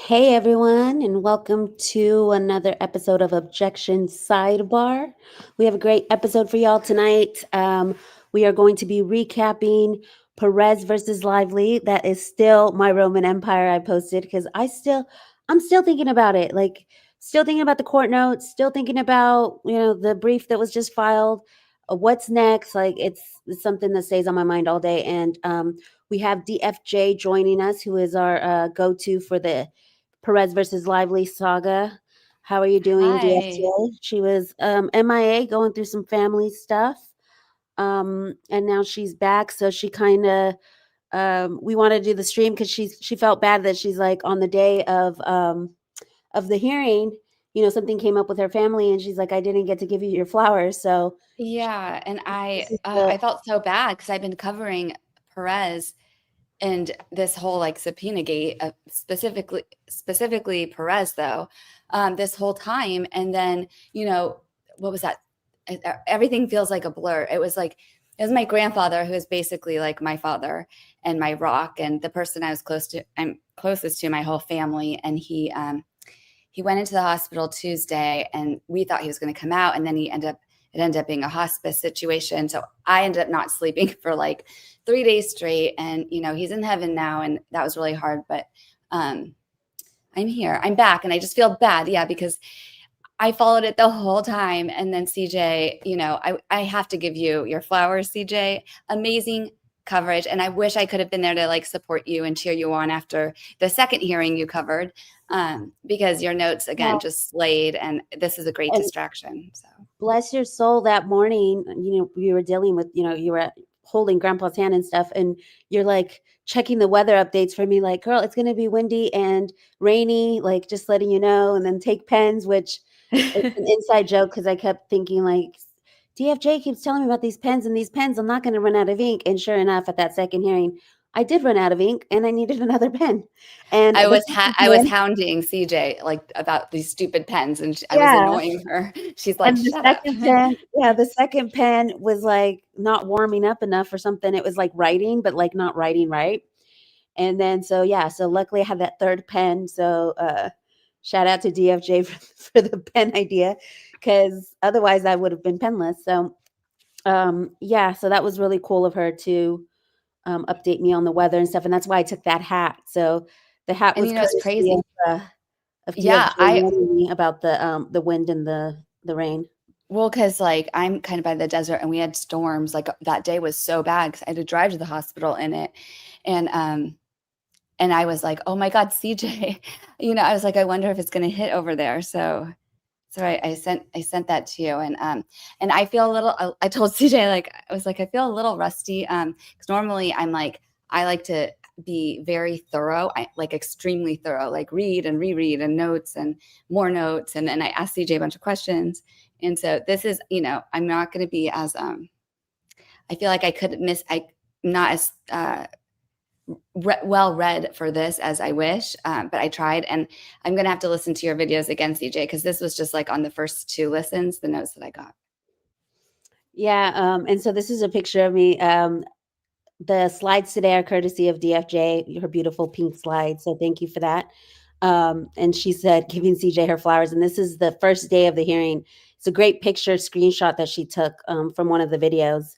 Hey everyone, and welcome to another episode of Objection Sidebar. We have a great episode for y'all tonight. We are going to be recapping Perez versus Lively. That is still my Roman Empire I posted because I'm still thinking about it. Like, still thinking about the court notes, still thinking about the brief that was just filed. What's next? It's something that stays on my mind all day. And we have DFJ joining us, who is our go-to for the Perez versus Lively saga. How are you doing, Hi. DFJ? She was MIA, going through some family stuff, and now she's back. So she kind of we wanted to do the stream because she felt bad that she's like on the day of the hearing. Something came up with her family, and she's like, "I didn't get to give you your flowers." So Yeah, and this is the I felt so bad because I've been covering Perez and this whole like subpoena gate, specifically Perez though, this whole time. And then what was that? Everything feels like a blur. It was my grandfather who is basically like my father and my rock and the person I'm closest to my whole family. And he went into the hospital Tuesday and we thought he was going to come out, and then it ended up being a hospice situation. So I ended up not sleeping for like 3 days straight. And, he's in heaven now. And that was really hard. But I'm here. I'm back. And I just feel bad. Yeah, because I followed it the whole time. And then CJ, I have to give you your flowers, CJ. Amazing coverage. And I wish I could have been there to like support you and cheer you on after the second hearing you covered, because your notes again just slayed. And this is a great and distraction. So bless your soul. That morning, you were dealing with, you were holding grandpa's hand and stuff, and you're like checking the weather updates for me, like, girl, it's going to be windy and rainy, like, just letting you know. And then take pens, which it's an inside joke because I kept thinking, like, DFJ keeps telling me about these pens, and these pens, I'm not going to run out of ink. And sure enough, at that second hearing, I did run out of ink and I needed another pen. And the second I was pen, hounding CJ like about these stupid pens, and I was yeah. annoying her. She's like, And the "Shut up." second pen, yeah, the second pen was, like, not warming up enough or something. It was, like, writing, but, like, not writing right. And then so luckily I had that third pen. So, shout out to DFJ for the pen idea, because otherwise I would have been penless. So, yeah, so that was really cool of her to, update me on the weather and stuff, and that's why I took that hat. So the hat And was it's courtesy crazy. of Yeah, DFJ warning me about the wind and the rain. because like I'm kind of by the desert, and we had storms. Like that day was so bad because I had to drive to the hospital in it, and I was like, oh my God, CJ, I was like, I wonder if it's going to hit over there. So I sent that to you, and I feel a little. I told CJ, like, I was like, I feel a little rusty, because normally I like to be very thorough, I like extremely thorough, like read and reread and notes and more notes, and then I asked CJ a bunch of questions, and so this is, I'm not going to be as I feel like I could miss I not as well read for this as I wish, but I tried, and I'm gonna have to listen to your videos again, CJ, because this was just like on the first two listens, the notes that I got. Yeah, and so this is a picture of me. The slides today are courtesy of DFJ, her beautiful pink slides. So thank you for that. And she said, giving CJ her flowers. And this is the first day of the hearing. It's a great picture screenshot that she took from one of the videos.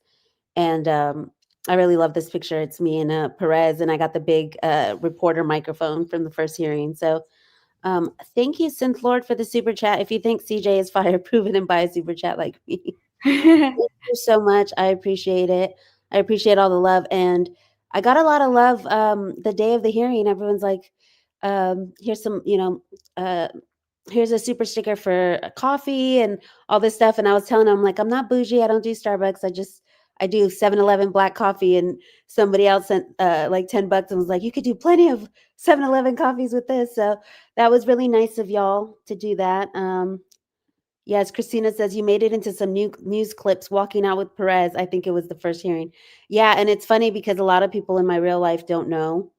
And I really love this picture. It's me and Perez, and I got the big reporter microphone from the first hearing. So thank you, Synth Lord, for the super chat. If you think CJ is fireproof, and buy a super chat like me. Thank you so much. I appreciate it. I appreciate all the love, and I got a lot of love the day of the hearing. Everyone's like, "Here's some, here's a super sticker for a coffee and all this stuff." And I was telling them, like, I'm not bougie. I don't do Starbucks. I do 7-Eleven black coffee. And somebody else sent like $10 and was like, "You could do plenty of 7-Eleven coffees with this." So that was really nice of y'all to do that. Yes, Christina says you made it into some new news clips walking out with Perez. I think it was the first hearing. Yeah, and it's funny because a lot of people in my real life don't know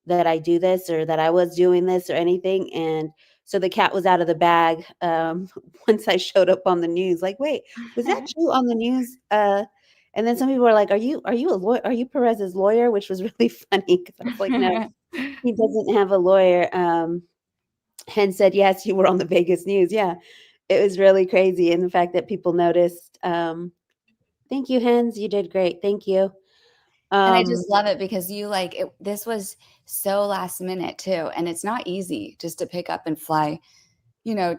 that I do this or that I was doing this or anything. And so the cat was out of the bag once I showed up on the news. Like, wait, was that you on the news? And then some people were like, "Are you a lawyer? Are you Perez's lawyer?" Which was really funny because I was like, "No, he doesn't have a lawyer." Hen said, yes, you were on the Vegas news. Yeah, it was really crazy. And the fact that people noticed. Thank you, Hens. You did great. Thank you. And I Um, just love it because you like it, this was so last minute too. And it's not easy just to pick up and fly, you know,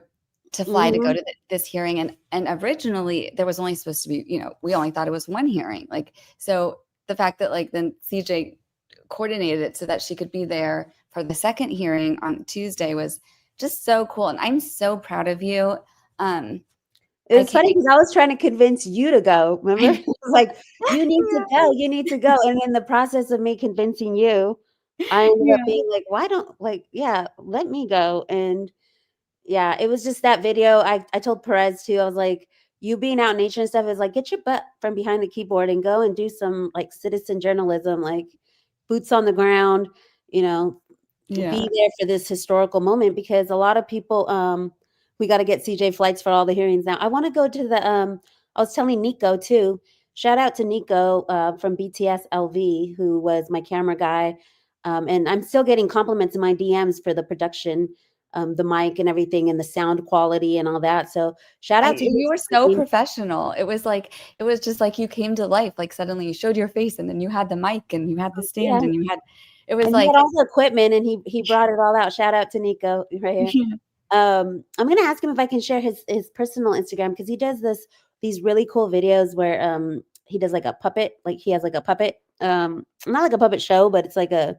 to fly to go mhm. to this hearing. And originally there was only supposed to be, we only thought it was one hearing. Like, so the fact that like then CJ coordinated it so that she could be there for the second hearing on Tuesday was just so cool. And I'm so proud of you. Um, It I was can't, funny because I was trying to convince you to go. Remember, I, I was like, "You need to go. You need to go." And in the process of me convincing you, I ended up yeah. being like, "Why don't like, yeah, let me go." And yeah, it was just that video. I told Perez too. I was like, "You being out in nature and stuff is like get your butt from behind the keyboard and go and do some like citizen journalism, like boots on the ground. You know, Yeah. be there for this historical moment because a lot of people we got to get CJ flights for all the hearings now. I want to go to the I was telling Nico too. Shout out to Nico from BTS LV who was my camera guy. And I'm still getting compliments in my DMs for the production, the mic and everything and the sound quality and all that. So shout out to you. You were so professional. It was like it was just like you came to life. Like suddenly you showed your face, and then you had the mic, and you had the Yeah. stand, and you had. It was And he like, had all the equipment and he brought it all out. Shout out to Nico right here. I'm gonna ask him if I can share his personal Instagram because he does these really cool videos where he does like a puppet, like he has like a puppet, not like a puppet show, but it's like a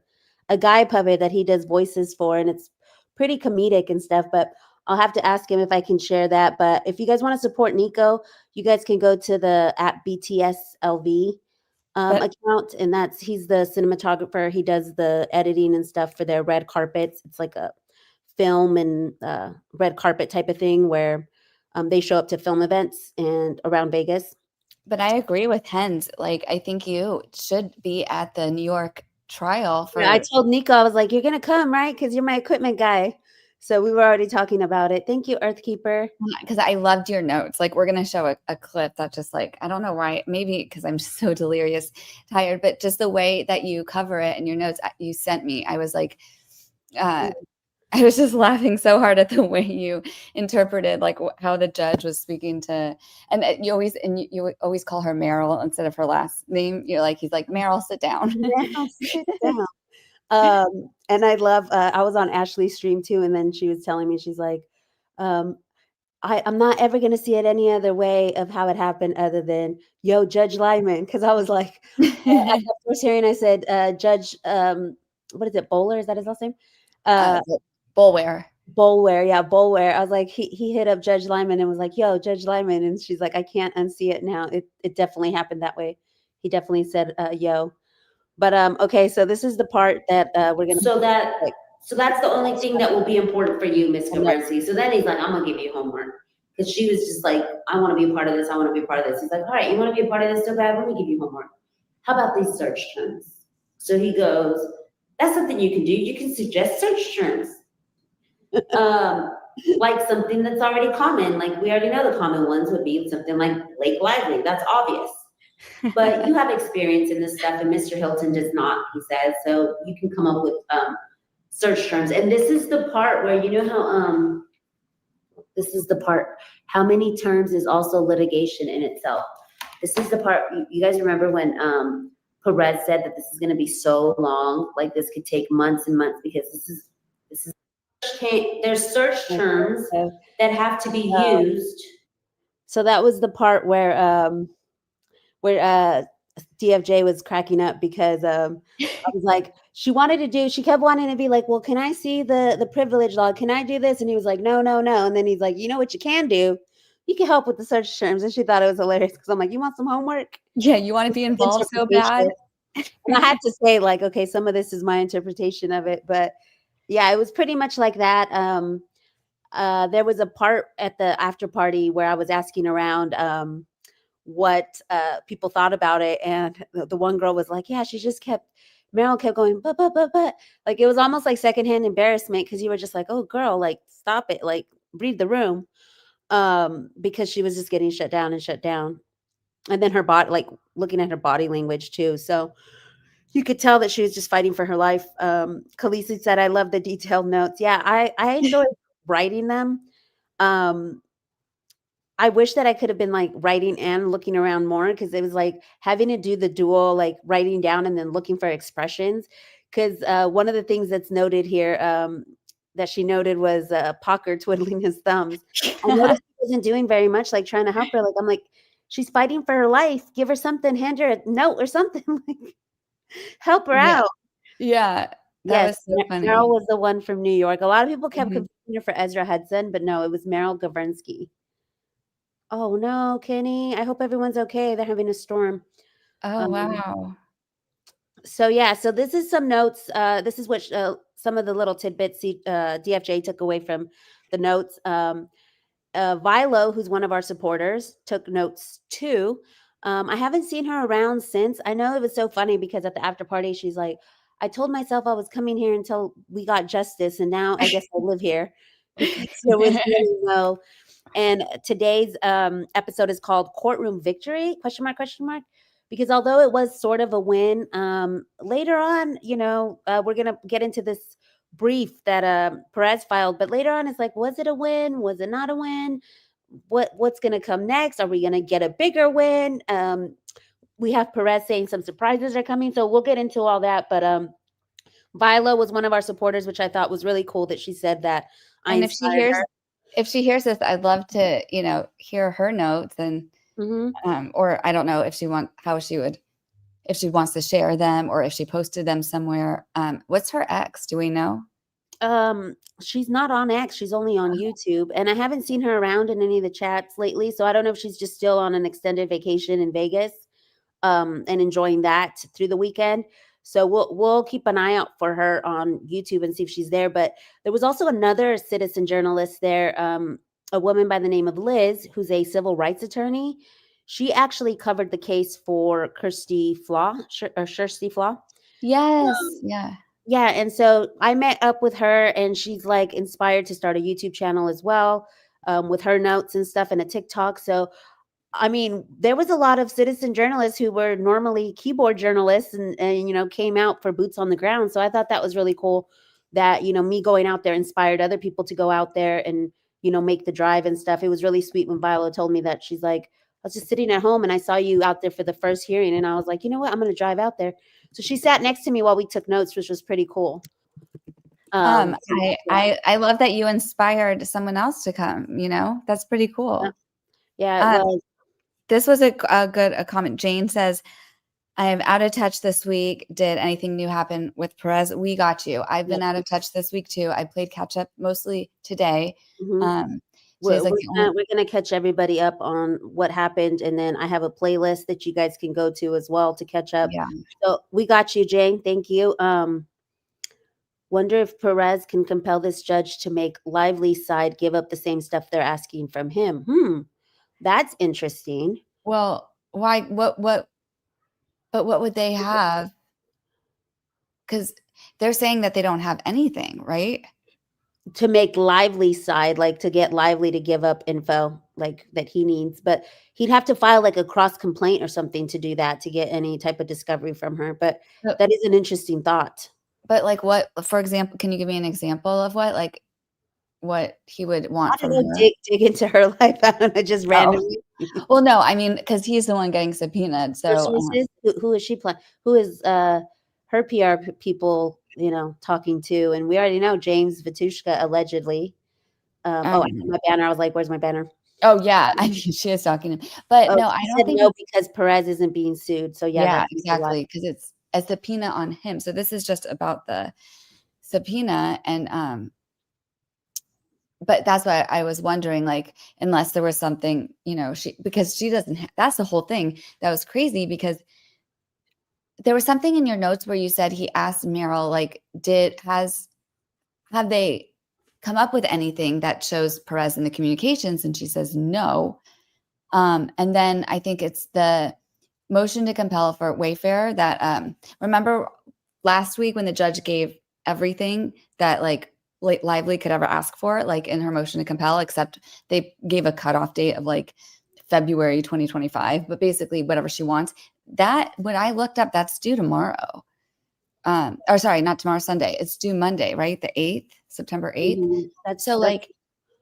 guy puppet that he does voices for, and it's pretty comedic and stuff. But I'll have to ask him if I can share that. But if you guys want to support Nico, you guys can go to the at BTSLV but account, and that's he's the cinematographer. He does the editing and stuff for their red carpets. It's like a film and red carpet type of thing where they show up to film events and around Vegas. but I agree with Hens. Like I think you should be at the New York trial Yeah, I for told Nico, I was like, "You're gonna come, right? Because you're my equipment guy." So we were already talking about it. Thank you, Earthkeeper. because I loved your notes. Like we're gonna show a clip that just like I don't know why, maybe because I'm just so delirious, tired, but just the way that you cover it and your notes you sent me, I was like, uh, I was just laughing so hard at the way you interpreted like how the judge was speaking to, and you always call her Meryl instead of her last name. You're like he's like Meryl, sit down. Now sit down. And I love. I was on Ashley's stream too, and then she was telling me she's like, um, I'm not ever gonna see it any other way of how it happened other than, "Yo, Judge Lyman," because I was like, at the first hearing, I said, Judge, what is it, Bowler? Is that his last name? Uh, Bullware. Bolware, yeah, Bolware. I was like, he hit up Judge Lyman and was like, "Yo, Judge Lyman," and she's like, "I can't unsee it now. It definitely happened that way." He definitely said, "Yo." But okay, so this is the part that we're gonna So that like. so that's the only thing that will be important for you, Miss I know. Cabrency. So then he's like, I'm gonna give you homework. Because she was just like, I want to be a part of this, I want to be a part of this. He's like, all right, you want to be a part of this so bad? Let me give you homework. How about these search terms? So he goes, that's something you can do. You can suggest search terms. Um, like something that's already common. Like we already know the common ones would be something like Blake Lively. That's obvious. But you have experience in this stuff, and Mr. Hilton does not, he says. So you can come up with search terms. And this is the part where you know how this is the part how many terms is also litigation in itself. This is the part you guys remember when Perez said that this is going to be so long, like this could take months and months because this is there's search terms that have to be used. So that was the part where DFJ was cracking up because I was like, she kept wanting to be like, well, can I see the privilege log? Can I do this? And he was like, no, no, no. And then he's like, you know what you can do? You can help with the search terms. And she thought it was hilarious because I'm like, you want some homework? Yeah, you want to be involved so bad. And I had to say, like, okay, some of this is my interpretation of it, but yeah, it was pretty much like that. There was a part at the after party where I was asking around what people thought about it, and the one girl was like, "Yeah, she just kept." Meryl kept going, but like it was almost like secondhand embarrassment because you were just like, "Oh, girl, like stop it, like read the room," because she was just getting shut down, and then her body, like looking at her body language too. So you could tell that she was just fighting for her life. Khaleesi said, I love the detailed notes. Yeah, I enjoy writing them. Um, I wish that I could have been like writing and looking around more because it was like having to do the dual, like writing down and then looking for expressions. Because one of the things that's noted here that she noted was Pocker twiddling his thumbs. I Yeah. noticed he wasn't doing very much, like trying to help her. Like, I'm like, she's fighting for her life. Give her something, hand her a note or something. Like, help her Yeah. out. Yeah. That Yes, was so Meryl funny. was the one from New York. A lot of people kept Mhm. confusing her for Ezra Hudson, but no, it was Meryl Gavrensky. Oh no, Kenny. I hope everyone's okay. They're having a storm. Oh, Um, wow. so yeah, so this is some notes. This is what some of the little tidbits DFJ took away from the notes. Vilo, who's one of our supporters, took notes too. I haven't seen her around since. I know it was so funny because at the after party, she's like, I told myself I was coming here until we got justice, and now I guess I live here because there was really no. And today's episode is called Courtroom Victory? Question mark, question mark. Because although it was sort of a win, later on, we're going to get into this brief that Perez filed. But later on, it's like, was it a win? Was it not a win? What's going to come next? Are we going to get a bigger win? We have Perez saying some surprises are coming. So we'll get into all that. But Viola was one of our supporters, which I thought was really cool that she said that I And inspired her. if she hears this, I'd love to, hear her notes and or I don't know if if she wants to share them or if she posted them somewhere. What's her ex? Do we know? She's not on X, she's only on YouTube, and I haven't seen her around in any of the chats lately, so I don't know if she's just still on an extended vacation in Vegas, and enjoying that through the weekend. So we'll keep an eye out for her on YouTube and see if she's there. But there was also another citizen journalist there, a woman by the name of Liz, who's a civil rights attorney. She actually covered the case for Kirsty Flaw or Kirsty Flaw. Yes. Yeah. Yeah, and so I met up with her, and she's like inspired to start a YouTube channel as well, with her notes and stuff and a TikTok. So, I mean, there was a lot of citizen journalists who were normally keyboard journalists and came out for boots on the ground. So I thought that was really cool that, me going out there inspired other people to go out there and, make the drive and stuff. It was really sweet when Viola told me that she's like, I was just sitting at home and I saw you out there for the first hearing. And I was like, you know what? I'm going to drive out there. So she sat next to me while we took notes, which was pretty cool. I love that you inspired someone else to come, that's pretty cool. Yeah, well, this was a good comment. Jane says, I am out of touch this week. Did anything new happen with Perez? We got you. I've been out of touch this week too. I played catch up mostly today. we're, Like we're gonna catch everybody up on what happened, and then I have a playlist that you guys can go to as well to catch up. Yeah. So we got you, Jane. Thank you. Wonder if Perez can compel this judge to make Lively's side give up the same stuff they're asking from him. That's interesting. Well, why? But what would they have? Because they're saying that they don't have anything, right? To make Lively's side, like to get Lively to give up info like that he needs, but he'd have to file like a cross complaint or something to do that, to get any type of discovery from her. But that is an interesting thought. But like what, for example, can you give me an example of what he would want from her? Dig into her life. I don't know, just randomly. Well, no, I mean, because he's the one getting subpoenaed. So who is she playing? Who is her PR people, talking to? And we already know James Vitushka allegedly. I had my banner. I was like, "Where's my banner?" Oh yeah, I mean, she is talking to him, but no, I don't think because Perez isn't being sued. So yeah, exactly, because it's a subpoena on him. So this is just about the subpoena, and but that's why I was wondering, like, unless there was something, because she doesn't. That's the whole thing. That was crazy because there was something in your notes where you said he asked Meryl, like, have they come up with anything that shows Perez in the communications? And she says no. And then I think it's the motion to compel for Wayfair that remember last week when the judge gave everything that like Lively could ever ask for, like in her motion to compel, except they gave a cutoff date of like February 2025, but basically whatever she wants. That when I looked up, that's due tomorrow. or sorry, not tomorrow, Sunday. It's due Monday, right? The 8th, September 8th. So That's like,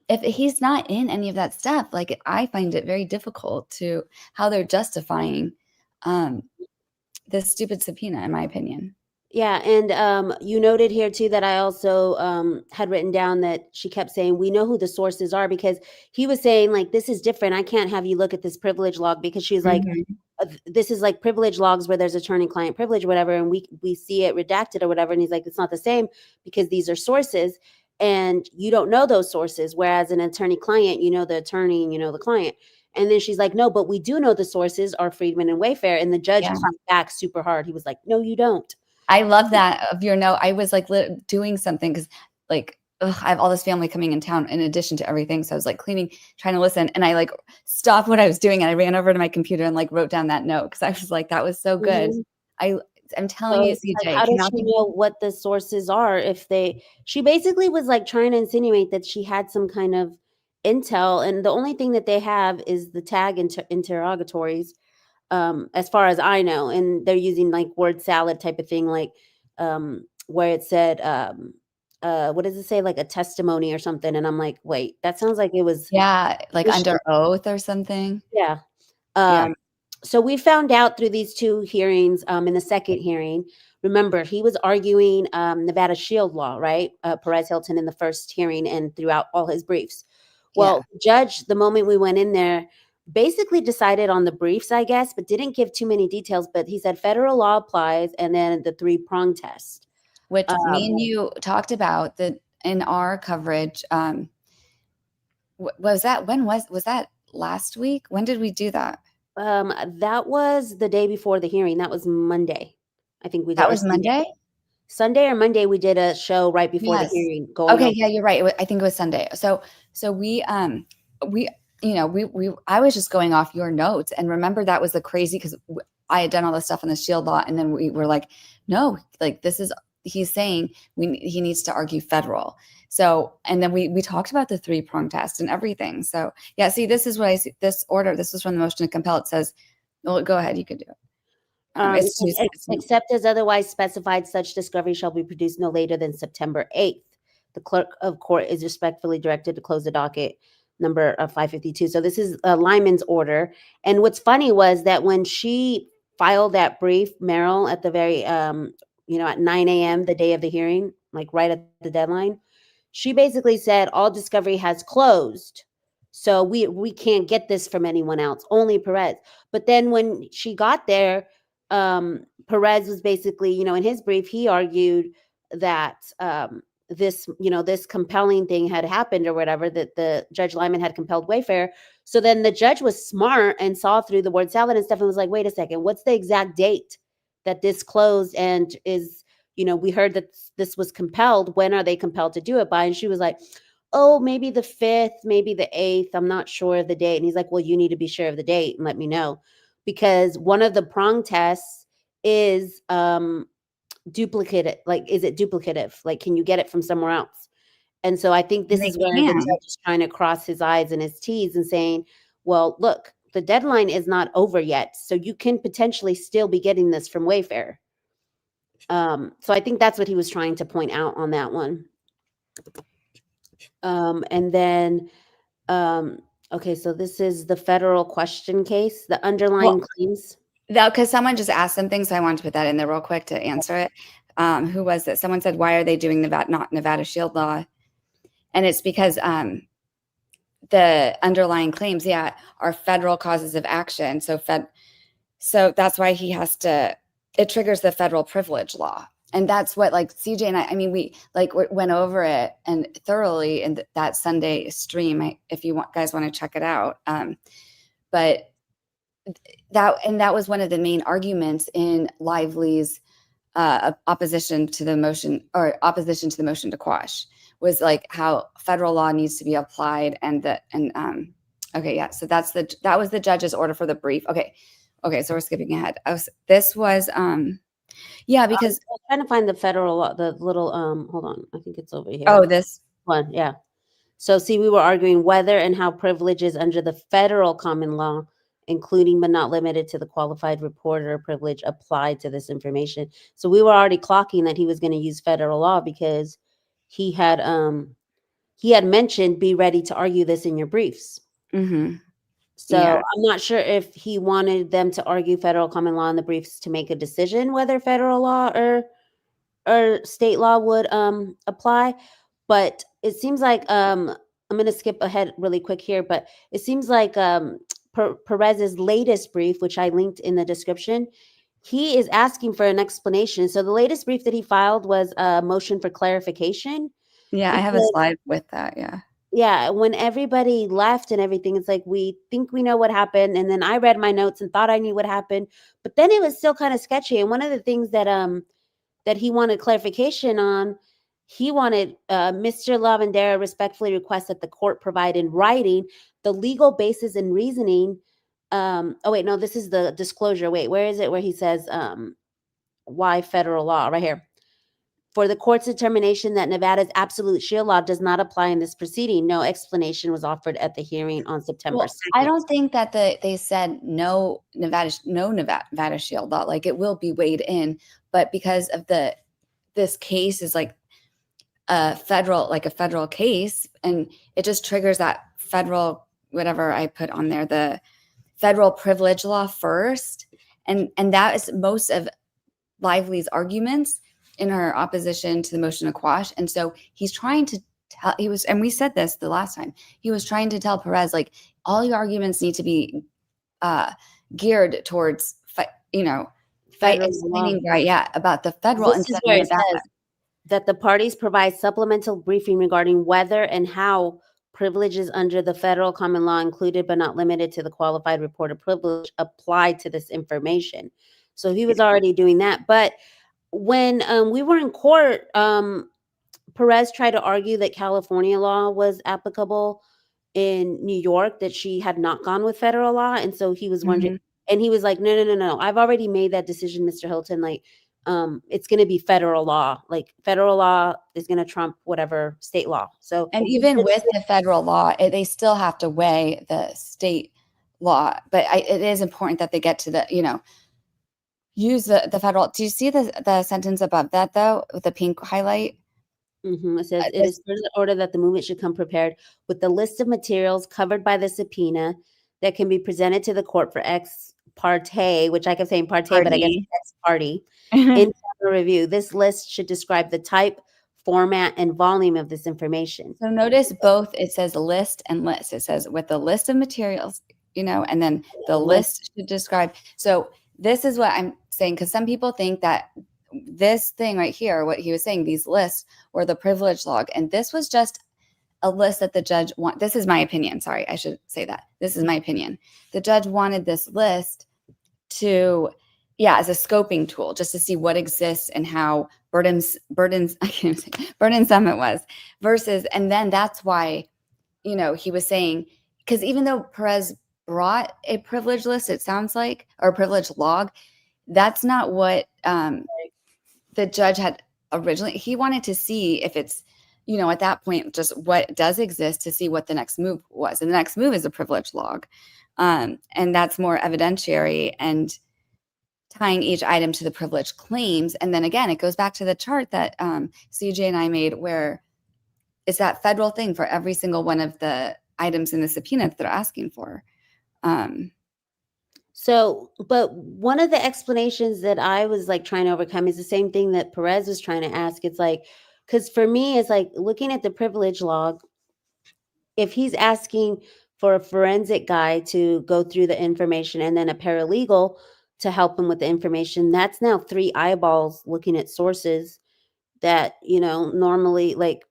if he's not in any of that stuff, like I find it very difficult to how they're justifying this stupid subpoena, in my opinion. yeah, and you noted here too that I also had written down that she kept saying we know who the sources are, because he was saying like this is different. I can't have you look at this privilege log, because she's like Mhm. this is like privilege logs where there's attorney-client privilege or whatever, and we see it redacted or whatever. And he's like, it's not the same because these are sources, and you don't know those sources. Whereas an attorney-client, you know the attorney and you know the client. And then she's like, no, but we do know the sources are Friedman and Wayfair. And the judge Yeah. clapped back super hard. He was like, no, you don't. I love that of your note. I was like doing something because like I have all this family coming in town in addition to everything. So I was like cleaning, trying to listen. And I like stopped what I was doing and I ran over to my computer and like wrote down that note because I was like, that was so good. Mhm. I'm telling So you, it's like, CJ, how does cannot she be. know what the sources are if she basically was like trying to insinuate that she had some kind of intel, and the only thing that they have is the tag interrogatories, as far as I know, and they're using like word salad type of thing, like where it said what does it say, like a testimony or something, and I'm like, wait, that sounds like it was Yeah, like official. under oath or something. Yeah. Yeah. Um, so we found out through these two hearings, in the second hearing, remember, he was arguing Nevada Shield law, right? Perez Hilton in the first hearing and throughout all his briefs. Yeah. Well, the judge, the moment we went in there, basically decided on the briefs, I guess, but didn't give too many details. But he said federal law applies and then the three-prong test. Which me Um, and you talked about that in our coverage. Was that was that last week? When did we do that? that was the day before the hearing. That was Monday. I think we did, That or was Monday? Sunday or Monday, we did a show right before the Yes. hearing going Okay, over. yeah, you're right. I think it was Sunday. So we we I was just going off your notes and remember that was the crazy because I had done all this stuff on the shield law and then we were like, no, like this is he's saying he needs to argue federal. So and then we talked about the three-prong test and everything. So yeah, see, this is what I see. This order. This was from the motion to compel. It says, well, go ahead, you could do it. It It's says, Tuesday. except as otherwise specified, such discovery shall be produced no later than September 8th. The clerk of court is respectfully directed to close the docket number 552. So this is Lyman's order. And what's funny was that when she filed that brief, Meryl, at the very, at 9 a.m., the day of the hearing, like right at the deadline, she basically said all discovery has closed. So we can't get this from anyone else, only Perez. But then when she got there, Perez was basically, in his brief, he argued that this compelling thing had happened or whatever, that the Judge Lyman had compelled Wayfair. So then the judge was smart and saw through the word salad and stuff and was like, wait a second, what's the exact date that this closed and is, we heard that this was compelled. When are they compelled to do it by? And she was like, oh, maybe the 5th, maybe the 8th. I'm not sure of the date. And he's like, well, you need to be sure of the date and let me know. Because one of the prong tests is duplicate. Like, is it duplicative? Like, can you get it from somewhere else? And so I think this They is where the can. judge is trying to cross his I's and his T's and saying, well, look, the deadline is not over yet. So you can potentially still be getting this from Wayfair. So I think that's what he was trying to point out on that one. And then, okay, so this is the federal question case, the underlying Well, claims. because someone just asked something, so I wanted to put that in there real quick to answer it. Who was it? Someone said, "Why are they doing not Nevada Shield law?" And it's because the underlying claims, are federal causes of action. So that's why he has to. It triggers the federal privilege law, and that's what like CJ and I mean, we went over it and thoroughly in that Sunday stream. If you guys want to check it out, but. That was one of the main arguments in Lively's opposition to the motion to quash was like how federal law needs to be applied okay, yeah, so that was the judge's order for the brief. Okay, so we're skipping ahead. Because I was trying to find the federal law, the little hold on, I think it's over here. this One, yeah. So see, we were arguing whether and how privileges under the federal common law including but not limited to the qualified reporter privilege applied to this information. So we were already clocking that he was going to use federal law because he had mentioned be ready to argue this in your briefs. Mm-hmm. So Yeah. I'm not sure if he wanted them to argue federal common law in the briefs to make a decision whether federal law or state law would apply. But it seems like I'm going to skip ahead really quick here, but it seems like Perez's latest brief, which I linked in the description, he is asking for an explanation. So the latest brief that he filed was a motion for clarification. Yeah, I have a Because, slide with that. Yeah. yeah, when everybody left and everything, it's like we think we know what happened, and then I read my notes and thought I knew what happened, but then it was still kind of sketchy. And one of the things that he wanted clarification on, he wanted Mr. Lavandera respectfully requests that the court provide in writing the legal basis and reasoning. Oh wait, no, this is the disclosure. Wait, where is it? Where he says why federal law? Right here. For the court's determination that Nevada's absolute shield law does not apply in this proceeding, no explanation was offered at the hearing on September Well, 2nd. I don't think that they said no Nevada shield law, like it will be weighed in, but because of this case is like a federal case, and it just triggers that federal, whatever I put on there, the federal privilege law first, and that is most of Lively's arguments in her opposition to the motion to quash. And so he's trying to tell, and we said this the last time, he was trying to tell Perez, like, all your arguments need to be geared towards, explaining, right, yeah, about the federal. This is where it says that the parties provide supplemental briefing regarding whether and how privileges under the federal common law included but not limited to the qualified reporter privilege applied to this information. So he was already doing that. But when we were in court, Perez tried to argue that California law was applicable in New York, that she had not gone with federal law. And so he was wondering, and he was like, no. I've already made that decision, Mr. Hilton. Like, it's going to be federal law. Like, federal law is going to trump whatever state law. So, and even with the federal law, they still have to weigh the state law. But it is important that they get to the, use the federal. Do you see the sentence above that, though, with the pink highlight? It says, it is further ordered that the movement should come prepared with the list of materials covered by the subpoena that can be presented to the court for ex parte, which I kept saying parte, but I guess ex parte, in review. This list should describe the type, format, and volume of this information. So notice both, it says list and list. It says with the list of materials, and then the list should describe. So this is what I'm saying, because some people think that this thing right here, what he was saying, these lists were the privilege log. And this was just a list that the judge want. This is my opinion. Sorry, I should say that. This is my opinion. The judge wanted this list to, as a scoping tool, just to see what exists and how burdensome it was versus, and then that's why, he was saying, because even though Perez brought a privilege list, it sounds like, or a privilege log, that's not what the judge had originally. He wanted to see if it's, at that point, just what does exist, to see what the next move was. And the next move is a privilege log. And that's more evidentiary and tying each item to the privilege claims. And then again, it goes back to the chart that CJ and I made, where it's that federal thing for every single one of the items in the subpoena that they're asking for. So, but one of the explanations that I was like trying to overcome is the same thing that Perez was trying to ask. It's like, because for me, it's like looking at the privilege log, if he's asking for a forensic guy to go through the information and then a paralegal to help him with the information, that's now 3 eyeballs looking at sources that, normally, like,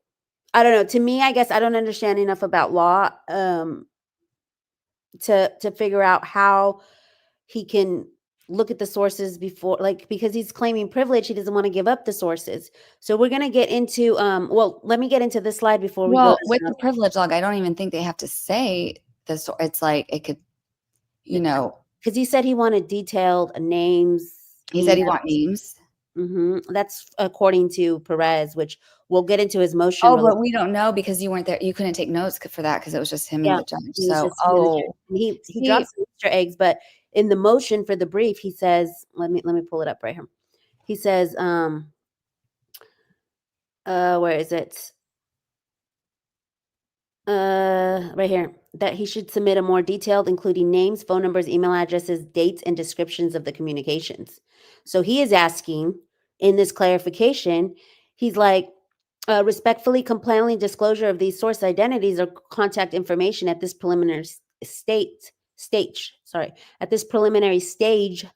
I don't know. To me, I guess I don't understand enough about law to figure out how he can look at the sources before, like, because he's claiming privilege, he doesn't want to give up the sources. So we're going to get into well, let me get into this slide before we go. With the privilege log, I don't even think they have to say this. It's like it could, because he said he wanted detailed names. He said he wanted names. That's according to Perez, which we'll get into his motion. Oh, but we don't know because you weren't there. You couldn't take notes for that because it was just him and Yeah, the judge. he was So, just him and the judge. And he see, drops some Easter eggs, but in the motion for the brief, he says, let me pull it up right here. He says, where is it? Right here, that he should submit a more detailed, including names, phone numbers, email addresses, dates, and descriptions of the communications. So he is asking in this clarification, he's like, respectfully complaining disclosure of these source identities or contact information at this preliminary at this preliminary stage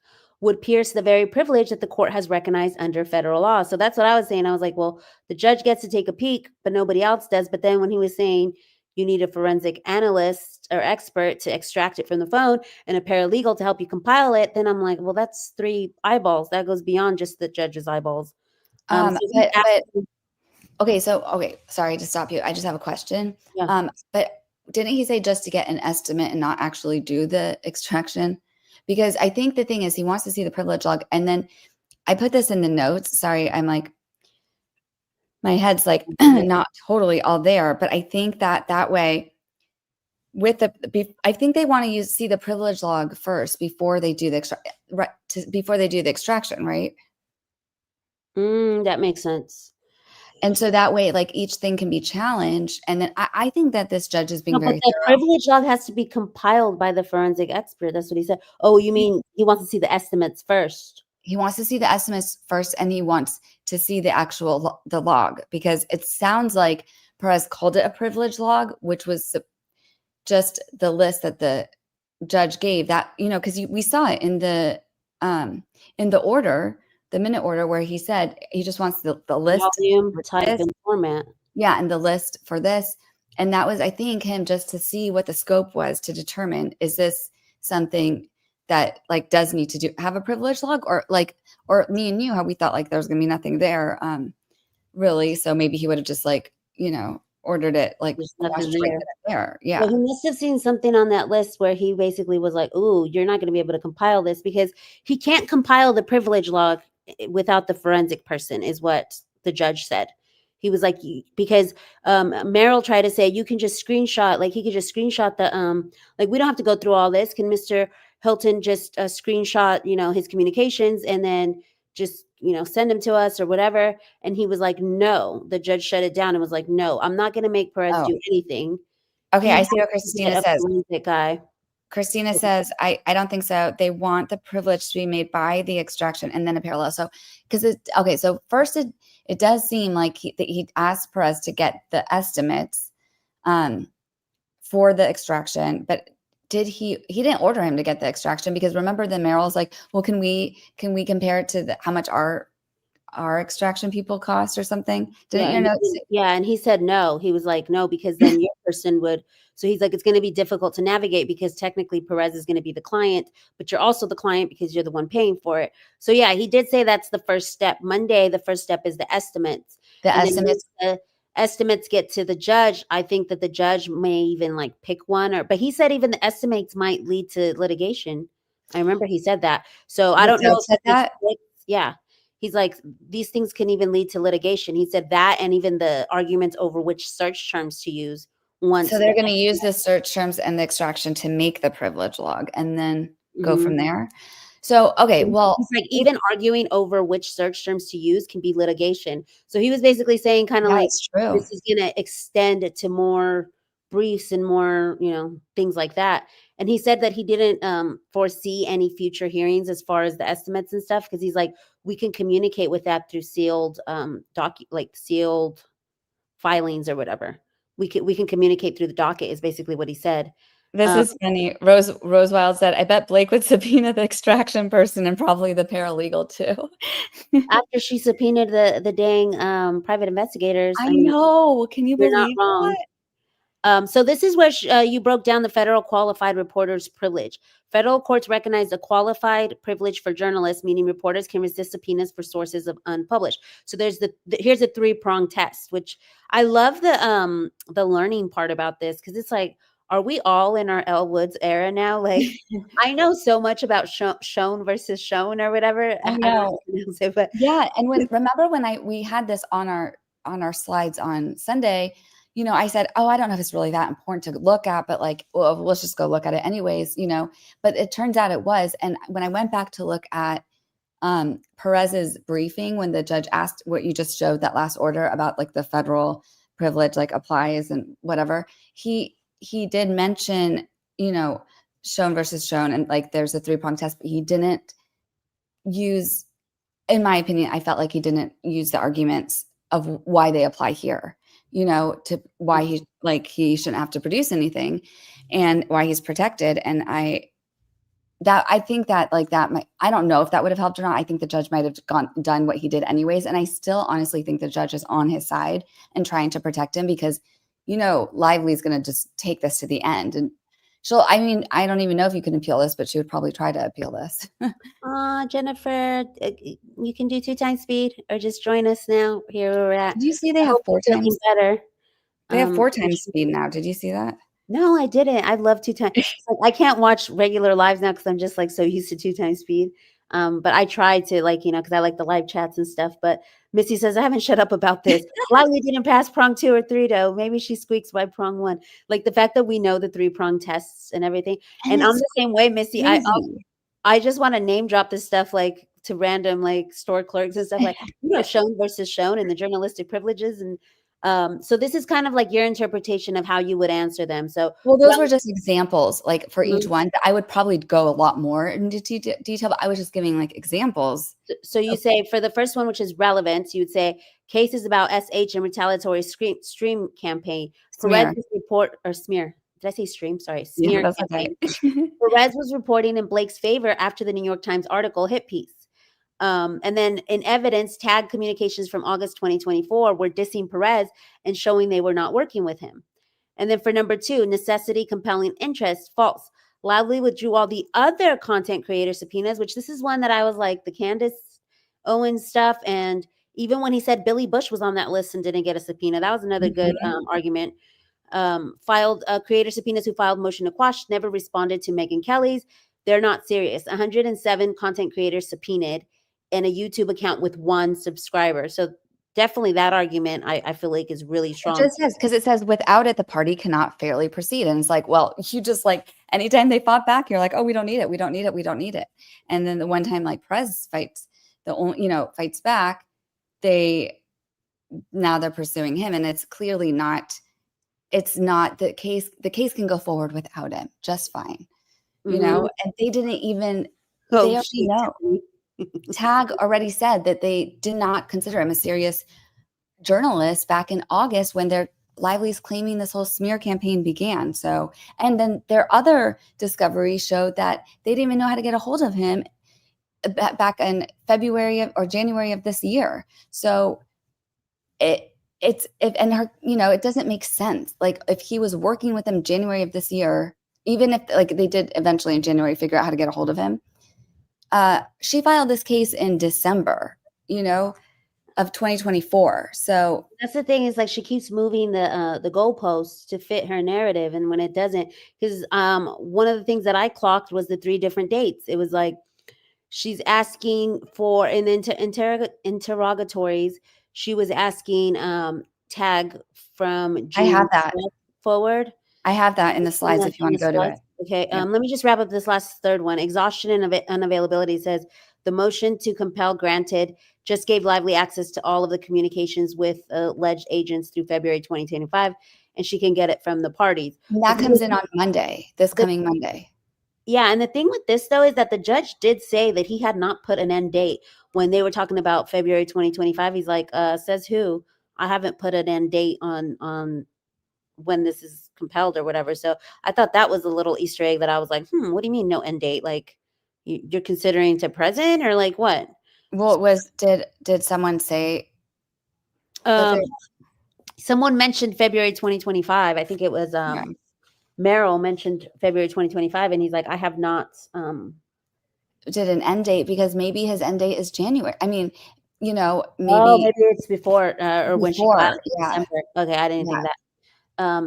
would pierce the very privilege that the court has recognized under federal law. So that's what I was saying. I was like, well, the judge gets to take a peek, but nobody else does. But then when he was saying you need a forensic analyst or expert to extract it from the phone and a paralegal to help you compile it, then I'm like, well, that's 3 eyeballs. That goes beyond just the judge's eyeballs. So he's but asking, okay, sorry to stop you. I just have a question. yeah. But didn't he say just to get an estimate and not actually do the extraction? Because I think the thing is he wants to see the privilege log. And then I put this in the notes. Sorry, I'm like, my head's like not totally all there, but I think that way with I think they want to see the privilege log first before they do the before they do the extraction, right? That makes sense. And so that way, like each thing can be challenged. And then I think that this judge is being No, but very the thorough. privilege log has to be compiled by the forensic expert. That's what he said. Oh, you mean he wants to see the estimates first? He wants to see the estimates first, and he wants to see the actual the log, because it sounds like Perez called it a privilege log, which was just the list that the judge gave. That, because we saw it in the order, the minute order, where he said he just wants the list, Volume, type, and format. yeah, and the list for this. And that was, I think, him just to see what the scope was to determine, is this something that like does need to have a privilege log, or me and you, how we thought like there was gonna be nothing there, really. So maybe he would have just ordered it like There's nothing there. Yeah. Well, he must have seen something on that list where he basically was like, "Ooh, you're not going to be able to compile this," because he can't compile the privilege log without the forensic person, is what the judge said. He was like, because Merrill tried to say you can just screenshot, like he could just screenshot the like we don't have to go through all this. Can Mr. Hilton just screenshot, his communications and then just send them to us or whatever? And he was like, no. The judge shut it down and was like, no, I'm not going to make Perez do anything. Okay, He I see what has to get Christina a says. forensic guy. Christina says, I don't think so. They want the privilege to be made by the extraction and then a parallel. So, so first it does seem like he asked Perez to get the estimates for the extraction, but he didn't order him to get the extraction, because remember the Merrill's like, well, can we compare it to how much our extraction people cost or something? Didn't your notes? Yeah, and he said no. He was like, no, because then your person would. So he's like, it's going to be difficult to navigate because technically Perez is going to be the client, but you're also the client because you're the one paying for it. So yeah, he did say that's the first step. Monday, the first step is the estimates. The estimates get to the judge. I think that the judge may even like pick one, but he said even the estimates might lead to litigation. I remember he said that. So I don't know. Yeah. He's like, these things can even lead to litigation. He said that, and even the arguments over which search terms to use. So they're going to use the search terms and the extraction to make the privilege log and then go from there. So, okay, well, he's like, even arguing over which search terms to use can be litigation. So he was basically saying kind of like, this is going to extend it to more briefs and more, things like that. And he said that he didn't foresee any future hearings as far as the estimates and stuff, because he's like, we can communicate with that through sealed sealed filings or whatever. We can communicate through the docket is basically what he said. This is funny. Rosewild said, I bet Blake would subpoena the extraction person and probably the paralegal too. After she subpoenaed the dang private investigators. I know. Can you believe not wrong. So this is where you broke down the federal qualified reporter's privilege. Federal courts recognize a qualified privilege for journalists, meaning reporters can resist subpoenas for sources of unpublished. So there's here's a 3-prong test, which I love the learning part about this, because it's like, are we all in our Elle Woods era now? Like, I know so much about shown versus shown or whatever. I I don't know how know. to pronounce it, but Yeah, and remember when we had this on our slides on Sunday, I said, "Oh, I don't know if it's really that important to look at, but like, well, let's just go look at it anyways." But it turns out it was. And when I went back to look at Perez's briefing, when the judge asked what you just showed, that last order about like the federal privilege like applies and whatever, he did mention, shown versus shown, and like there's a 3-prong test, but he didn't use, in my opinion, I felt like he didn't use the arguments of why they apply here, to why he shouldn't have to produce anything and why he's protected. And I think that like that might, I don't know if that would have helped or not. I think the judge might have done what he did anyways. And I still honestly think the judge is on his side and trying to protect him because, Lively is going to just take this to the end. And I don't even know if you can appeal this, but she would probably try to appeal this. Jennifer, you can do 2 times speed or just join us now. Here we're at. Did you see they have 4 feeling times? better. They have 4 times speed now. Did you see that? No, I didn't. I love 2 times. Like, I can't watch regular lives now because I'm just like so used to 2 times speed. But I try to because I like the live chats and stuff. But Missy says I haven't shut up about this. Lively didn't pass prong 2 or 3 though. Maybe she squeaks by prong 1. Like the fact that we know the 3-prong tests and everything. And I'm the same way, Missy. I just want to name drop this stuff like to random like store clerks and stuff like shown versus shown and the journalistic privileges and. So this is kind of like your interpretation of how you would answer them. So, well, those were just examples, like for each Mhm. one. I would probably go a lot more into detail, but I was just giving like examples. So you say for the first one, which is relevance, you would say cases about SH and retaliatory stream campaign. Smear. Perez report or smear. Did I say stream? Sorry, Yeah, smear that's campaign. okay. Perez was reporting in Blake's favor after the New York Times article hit piece. And then in evidence, tag communications from August 2024 were dissing Perez and showing they were not working with him. And then for number 2, necessity, compelling interest, false. Loudly withdrew all the other content creator subpoenas, which this is one that I was like the Candace Owens stuff. And even when he said Billy Bush was on that list and didn't get a subpoena, that was another good argument. Filed creator subpoenas who filed motion to quash, never responded to Megyn Kelly's. They're not serious. 107 content creators subpoenaed and a YouTube account with 1 subscriber. So definitely that argument I feel like is really strong. It just says, because it says without it, the party cannot fairly proceed. And it's like, well, you just like anytime they fought back, you're like, oh, we don't need it. We don't need it. We don't need it. And then the one time like Perez fights back, now they're pursuing him. And it's clearly it's not the case. The case can go forward without him just fine. And they didn't even, they already know. TAG already said that they did not consider him a serious journalist back in August when their Lively's claiming this whole smear campaign began. So, and then their other discovery showed that they didn't even know how to get a hold of him back in February or January of this year. So it doesn't make sense. Like if he was working with them January of this year, even if like they did eventually in January figure out how to get a hold of him, she filed this case in December, of 2024. So that's the thing is like she keeps moving the goalposts to fit her narrative, and when it doesn't, because one of the things that I clocked was the 3 different dates. It was like she's asking for in the interrogatories. She was asking tag from June I have that forward. I have that in the slides if you want to go to it. Okay. Let me just wrap up this last third one. Exhaustion and unavailability says the motion to compel granted just gave Lively access to all of the communications with alleged agents through February 2025, and she can get it from the parties. And that comes in on Monday, this coming Monday. Yeah, and the thing with this, though, is that the judge did say that he had not put an end date when they were talking about February 2025. He's like, says who? I haven't put an end date on when this is compelled or whatever. So I thought that was a little Easter egg that I was like, what do you mean no end date? Like you're considering to present or like what? Well, did someone say? Someone mentioned February 2025. I think it was Merrill mentioned February 2025, and he's like, I have not did an end date because maybe his end date is January. I mean, maybe maybe it's before or when she filed in December. Okay, I didn't think that.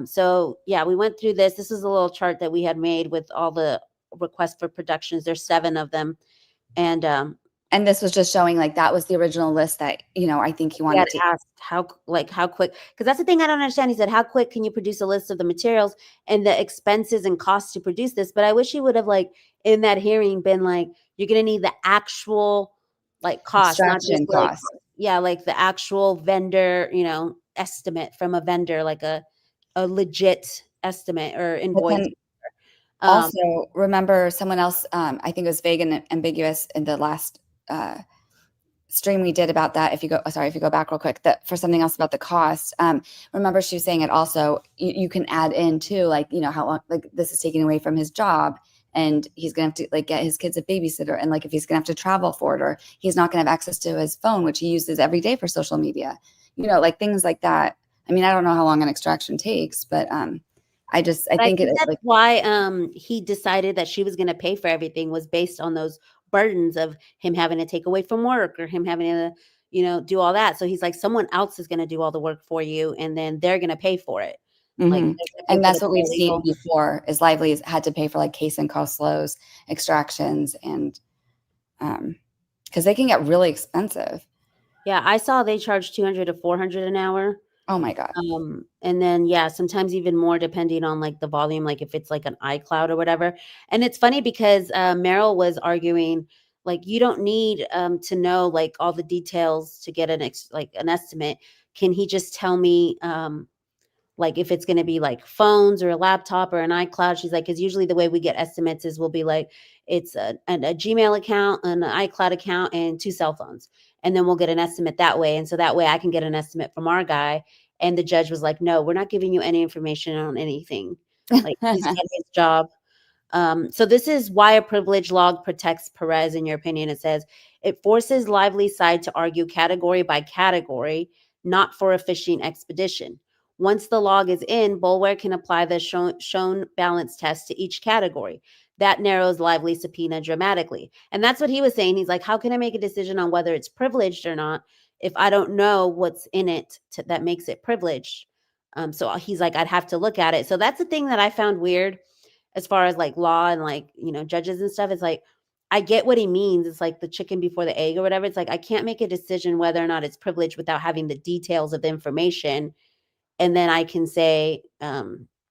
So yeah, we went through this. This is a little chart that we had made with all the requests for productions. There's 7 of them. And this was just showing like that was the original list that, I think he he had wanted to. asked how quick, because that's the thing I don't understand. He said, how quick can you produce a list of the materials and the expenses and costs to produce this? But I wish he would have, like, in that hearing been like, you're going to need the actual, like, cost, not just Extraction like, costs. yeah, like the actual vendor, estimate from a vendor, like a legit estimate or But invoice. then Um, also remember someone else, I think it was vague and ambiguous in the last stream we did about that. If you go back real quick, that for something else about the cost, remember she was saying it also, you can add in too, like, how long, like this is taking away from his job and he's gonna have to like get his kids a babysitter, and like if he's gonna have to travel for it, or he's not gonna have access to his phone, which he uses every day for social media, like things like that. I mean, I don't know how long an extraction takes, but I But I think it think that's like, why he decided that she was going to pay for everything, was based on those burdens of him having to take away from work or him having to, do all that. So he's like, someone else is going to do all the work for you, and then they're going to pay for it. Like, mhm. they're gonna pay And for the that's what we've seen paralegal. before is Lively's had to pay for like case and cost lows, extractions, and because they can get really expensive. Yeah, I saw they charge 200 to 400 an hour. Oh my God. And then, yeah, sometimes even more depending on like the volume, like if it's like an iCloud or whatever. And it's funny because Meryl was arguing, like, you don't need to know like all the details to get like an estimate. Can he just tell me like if it's going to be like phones or a laptop or an iCloud? She's like, because usually the way we get estimates is we'll be like, it's a Gmail account, an iCloud account, and 2 cell phones. And then we'll get an estimate that way. And so that way I can get an estimate from our guy. And the judge was like, no, we're not giving you any information on anything. Like, he's got his job. So this is why a privilege log protects Perez, in your opinion. It says it forces Lively side to argue category by category, not for a fishing expedition. Once the log is in, Bulware can apply the shown balance test to each category. That narrows Lively subpoena dramatically. And that's what he was saying. He's like, how can I make a decision on whether it's privileged or not if I don't know what's in it that makes it privileged? So he's like, I'd have to look at it. So that's the thing that I found weird as far as like law and like, judges and stuff. It's like, I get what he means. It's like the chicken before the egg or whatever. It's like, I can't make a decision whether or not it's privileged without having the details of the information. And then I can say,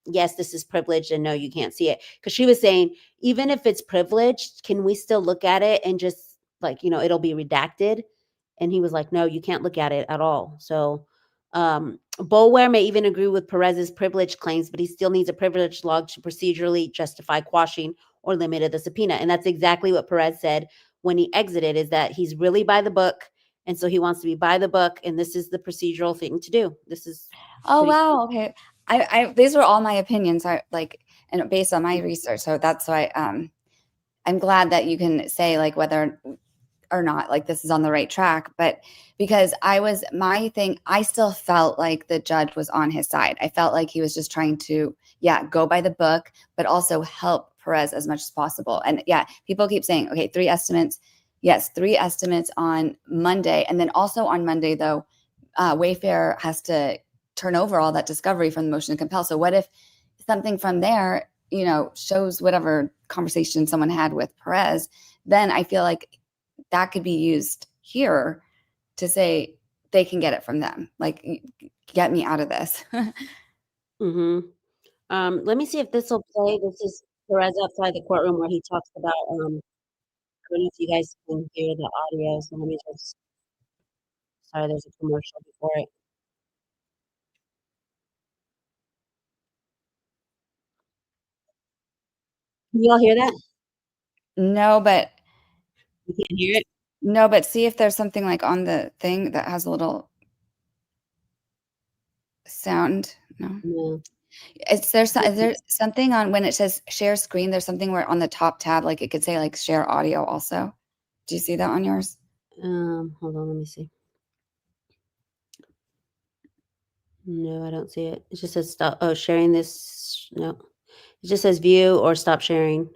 yes, this is privileged, and no, you can't see it. Because she was saying, even if it's privileged, can we still look at it and just like, it'll be redacted? And he was like, no, you can't look at it at all. So Bolware may even agree with Perez's privilege claims, but he still needs a privilege log to procedurally justify quashing or limited the subpoena. And that's exactly what Perez said when he exited, is that he's really by the book. And so he wants to be by the book. And this is the procedural thing to do. This is. Oh, wow. Okay. These were all my opinions, and based on my research. So that's why I'm glad that you can say like whether or not like this is on the right track. But because I still felt like the judge was on his side. I felt like he was just trying to, go by the book, but also help Perez as much as possible. And people keep saying, okay, 3 estimates. Yes, 3 estimates on Monday. And then also on Monday, though, Wayfair has to turn over all that discovery from the motion to compel. So what if something from there, shows whatever conversation someone had with Perez? Then I feel like that could be used here to say they can get it from them. Like, get me out of this. Mm-hmm. Let me see if this will play. This is Perez outside the courtroom where he talks about, I don't know if you guys can hear the audio. So let me just, sorry, there's a commercial before it. Can you all hear that? No, but You can't hear it? see if there's something like on the thing that has a little sound. No. No. Is there something on when it says share screen? There's something where on the top tab, like it could say like share audio also. Do you see that on yours? Hold on, let me see. No, I don't see it. It just says stop. Oh, sharing this. No, it just says view or stop sharing.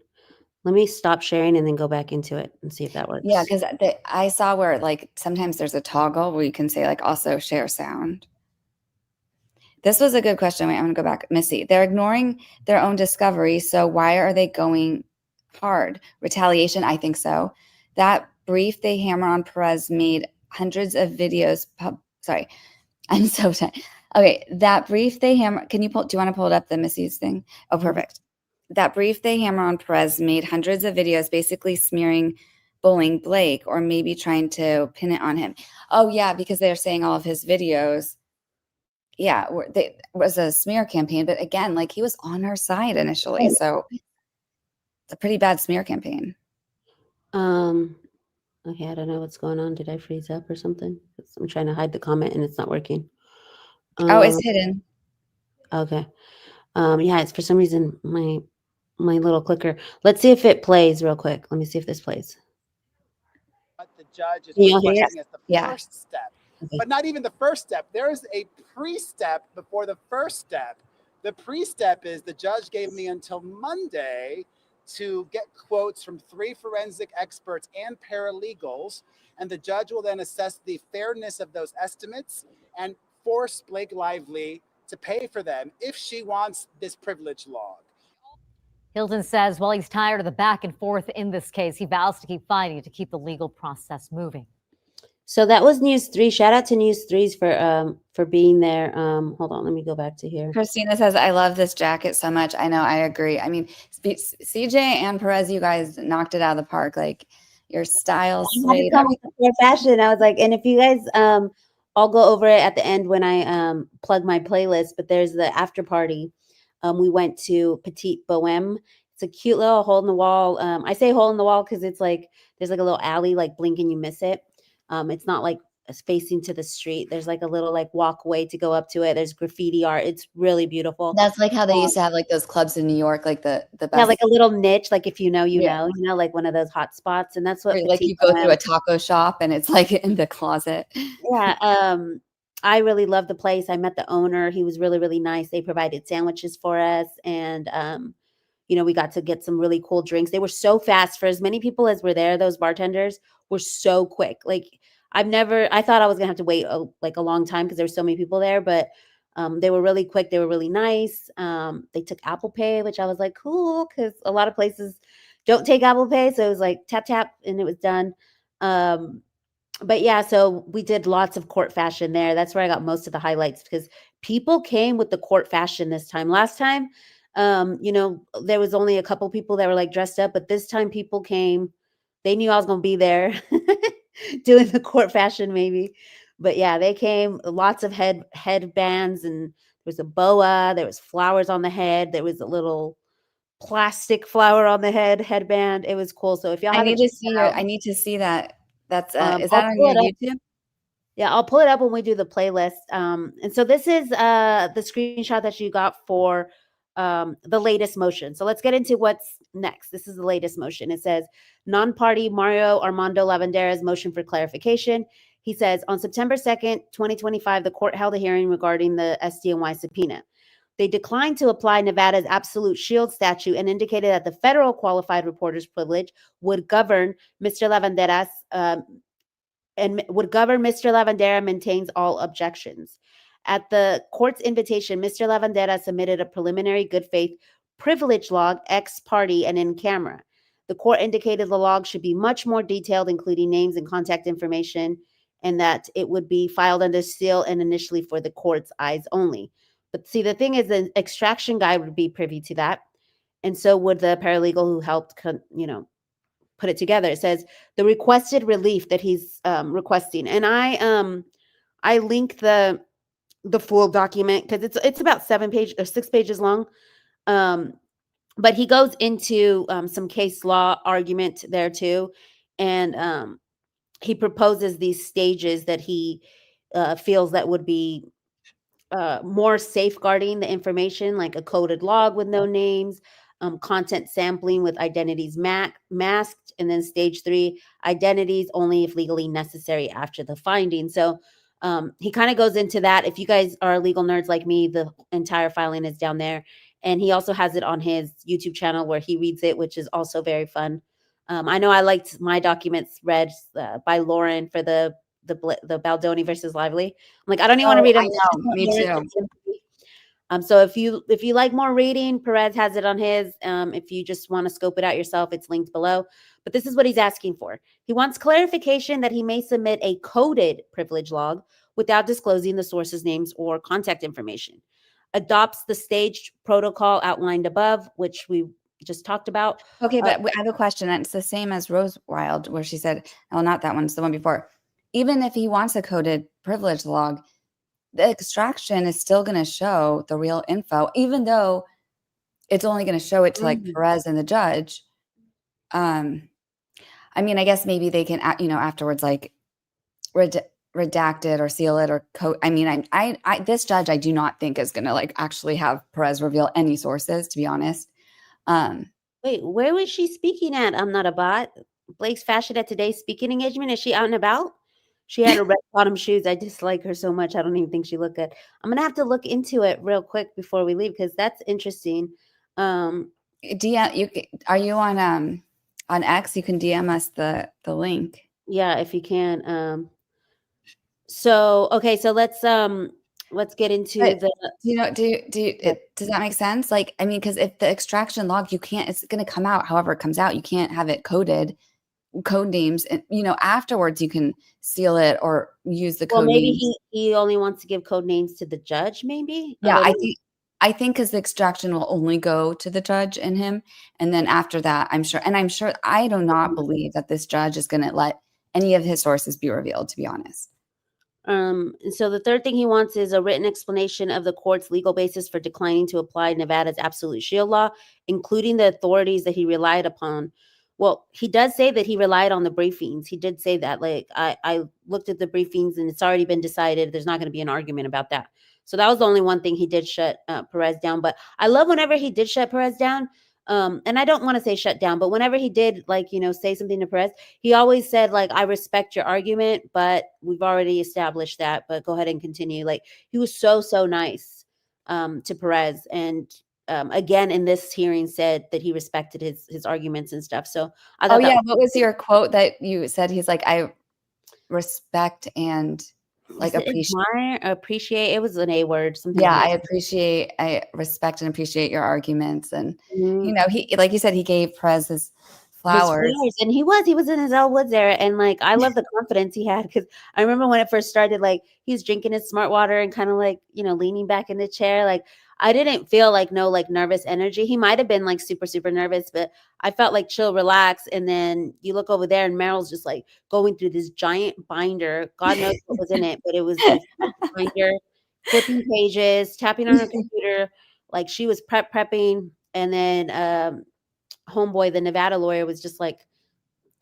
Let me stop sharing and then go back into it and see if that works. Yeah, because I saw where like sometimes there's a toggle where you can say like also share sound. This was a good question. Wait, I'm going to go back. Missy, they're ignoring their own discovery. So why are they going hard? Retaliation? I think so. That brief they hammer on Perez made hundreds of videos. Sorry, I'm so tired. Okay, that brief they hammer. Do you want to pull it up, the Missy's thing? Oh, perfect. That brief they hammer on Perez made hundreds of videos basically smearing bullying Blake or maybe trying to pin it on him. Oh, yeah, because they're saying all of his videos. Yeah, it was a smear campaign. But again, like he was on her side initially. So it's a pretty bad smear campaign. Okay, I don't know what's going on. Did I freeze up or something? I'm trying to hide the comment and it's not working. Oh, it's hidden. Okay. Yeah, it's for some reason my little clicker. Let's see if it plays real quick. Let me see if this plays. What the judge is Can y'all hear it? requesting as the Yeah. first step. Okay. But not even the first step. There is a pre-step before the first step. The pre-step is the judge gave me until Monday to get quotes from 3 forensic experts and paralegals, and the judge will then assess the fairness of those estimates and force Blake Lively to pay for them if she wants this privilege log. Hilton says while he's tired of the back and forth in this case, he vows to keep fighting to keep the legal process moving. So that was News 3. Shout out to News 3's for being there. Hold on, let me go back to here. Christina says, I love this jacket so much. I know, I agree. I mean, CJ and Perez, you guys knocked it out of the park. Like your style I come with the court fashion. I was like, and if you guys I'll go over it at the end when I plug my playlist, but there's the after party. We went to Petite Bohème. It's a cute little hole in the wall. I say hole in the wall because it's like there's like a little alley, like blink and you miss it. It's not like facing to the street. There's like a little like walkway to go up to it. There's graffiti art. It's really beautiful. That's like how they used to have like those clubs in New York, like the best. Yeah, like a little niche, like if you know, like one of those hot spots. And that's what like you go through a taco shop and it's like in the closet. Yeah. I really love the place. I met the owner. He was really, really nice. They provided sandwiches for us. And we got to get some really cool drinks. They were so fast for as many people as were there. Those bartenders were so quick. Like I thought I was gonna have to wait a long time because there were so many people there, but they were really quick. They were really nice. They took Apple Pay, which I was like, cool, because a lot of places don't take Apple Pay. So it was like tap, tap, and it was done. But yeah, so we did lots of court fashion there. That's where I got most of the highlights because people came with the court fashion this time. Last time, there was only a couple people that were like dressed up, but this time people came. They knew I was going to be there doing the court fashion maybe. But yeah, they came, lots of headbands, and there was a boa, there was flowers on the head, there was a little plastic flower on the headband. It was cool. So if y'all I need to see that. That's is that on your YouTube? Yeah, I'll pull it up when we do the playlist. And so this is the screenshot that you got for the latest motion. So let's get into what's next. This is the latest motion. It says non-party Mario Armando Lavandera's motion for clarification. He says on September 2nd, 2025, the court held a hearing regarding the SDNY subpoena. They declined to apply Nevada's absolute shield statute and indicated that the federal qualified reporter's privilege would govern Mr. Lavandera's Lavandera maintains all objections. At the court's invitation, Mr. Lavandera submitted a preliminary good faith privilege log ex parte and in camera. The court indicated the log should be much more detailed, including names and contact information, and that it would be filed under seal and initially for the court's eyes only. But see, the thing is, the extraction guy would be privy to that, and so would the paralegal who helped, put it together. It says the requested relief that he's requesting, and I link the full document because it's about 6 pages long. But he goes into some case law argument there too, and he proposes these stages that he feels that would be more safeguarding the information, like a coded log with no names, content sampling with identities masked, and then stage 3, identities only if legally necessary after the finding. So he kind of goes into that. If you guys are legal nerds like me, the entire filing is down there. And he also has it on his YouTube channel where he reads it, which is also very fun. I know I liked my documents read by Lauren for the Baldoni versus Lively. I'm like, I don't even want to read them. I know, me too. So if you like more reading, Perez has it on his. If you just want to scope it out yourself, it's linked below. But this is what he's asking for. He wants clarification that he may submit a coded privilege log without disclosing the sources' names or contact information. Adopts the staged protocol outlined above, which we just talked about. Okay, but I have a question, and it's the same as Rose Wild, where she said, "Oh, not that one; it's the one before." Even if he wants a coded privilege log, the extraction is still going to show the real info, even though it's only going to show it to like Perez and the judge. I mean, I guess maybe they can, afterwards, like redact it or seal it or code. I mean, I this judge, I do not think is going to like actually have Perez reveal any sources, to be honest. Wait, where was she speaking at? I'm not a bot. Blake's fashion at today's speaking engagement. Is she out and about? She had her red bottom shoes. I dislike her so much. I don't even think she looked good. I'm gonna have to look into it real quick before we leave because that's interesting. DM are you on X? You can DM us the link. Yeah, if you can. So okay, so let's get into Does that make sense? Like, I mean, because if the extraction log, it's going to come out however it comes out. You can't have it coded, code names, and afterwards you can seal it or use the code maybe names. he only wants to give code names to the judge, maybe. Yeah, I think because the extraction will only go to the judge and him, and then after that, I'm sure I do not believe that this judge is going to let any of his sources be revealed, to be honest. And so the third thing he wants is a written explanation of the court's legal basis for declining to apply Nevada's absolute shield law, including the authorities that he relied upon. Well, he does say that he relied on the briefings. He did say that. Like, I looked at the briefings and it's already been decided. There's not going to be an argument about that. So that was the only one thing he did shut Perez down. But I love whenever he did shut Perez down. And I don't want to say shut down, but whenever he did, like, say something to Perez, he always said, like, I respect your argument, but we've already established that, but go ahead and continue. Like, he was so, so nice to Perez. And again, in this hearing said that he respected his arguments and stuff. So I thought what was your quote that you said? He's like, I respect and like appreciate. It was an A word. Something. Yeah, I respect and appreciate your arguments. And he, like you said, he gave Perez his flowers. And he was in his Elle Woods era. And like, I love the confidence he had, because I remember when it first started, like, he was drinking his smart water and kind of like, leaning back in the chair. Like, I didn't feel like nervous energy. He might have been like super, super nervous, but I felt like chill, relax. And then you look over there and Meryl's just like going through this giant binder. God knows what was in it, but it was this binder, flipping pages, tapping on her computer. Like, she was prepping. And then homeboy, the Nevada lawyer, was just like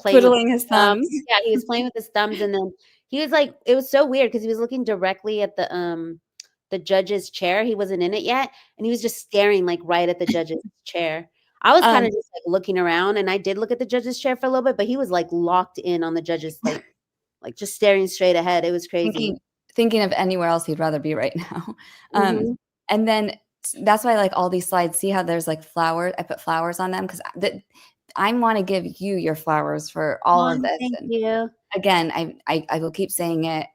twiddling his thumbs. Yeah, he was playing with his thumbs. And then he was like, it was so weird because he was looking directly at the judge's chair. He wasn't in it yet. And he was just staring like right at the judge's chair. I was kind of just like looking around, and I did look at the judge's chair for a little bit, but he was like locked in on the judge's, like just staring straight ahead. It was crazy. Thinking of anywhere else he'd rather be right now. And then that's why I like all these slides. See how there's like flowers? I put flowers on them because I want to give you your flowers for all of this. Thank you. Again, I will keep saying it.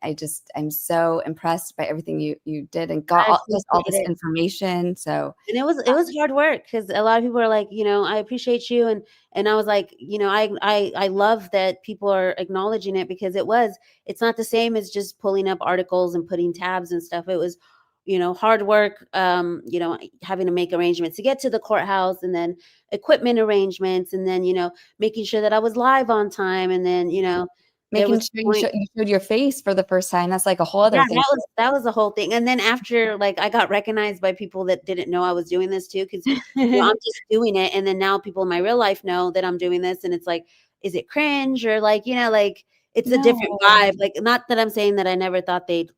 I'm so impressed by everything you did and got all this information. So, and it was hard work, because a lot of people are like, I appreciate you, and I was like, I love that people are acknowledging it, because it's not the same as just pulling up articles and putting tabs and stuff. It was hard work, having to make arrangements to get to the courthouse, and then equipment arrangements, and then making sure that I was live on time, and then making sure you showed your face for the first time. That's like a whole other thing. That was the whole thing. And then after, like, I got recognized by people that didn't know I was doing this too, because I'm just doing it. And then now people in my real life know that I'm doing this, and it's like, is it cringe, or like, like, it's a different vibe. Like, not that I'm saying that I never thought they'd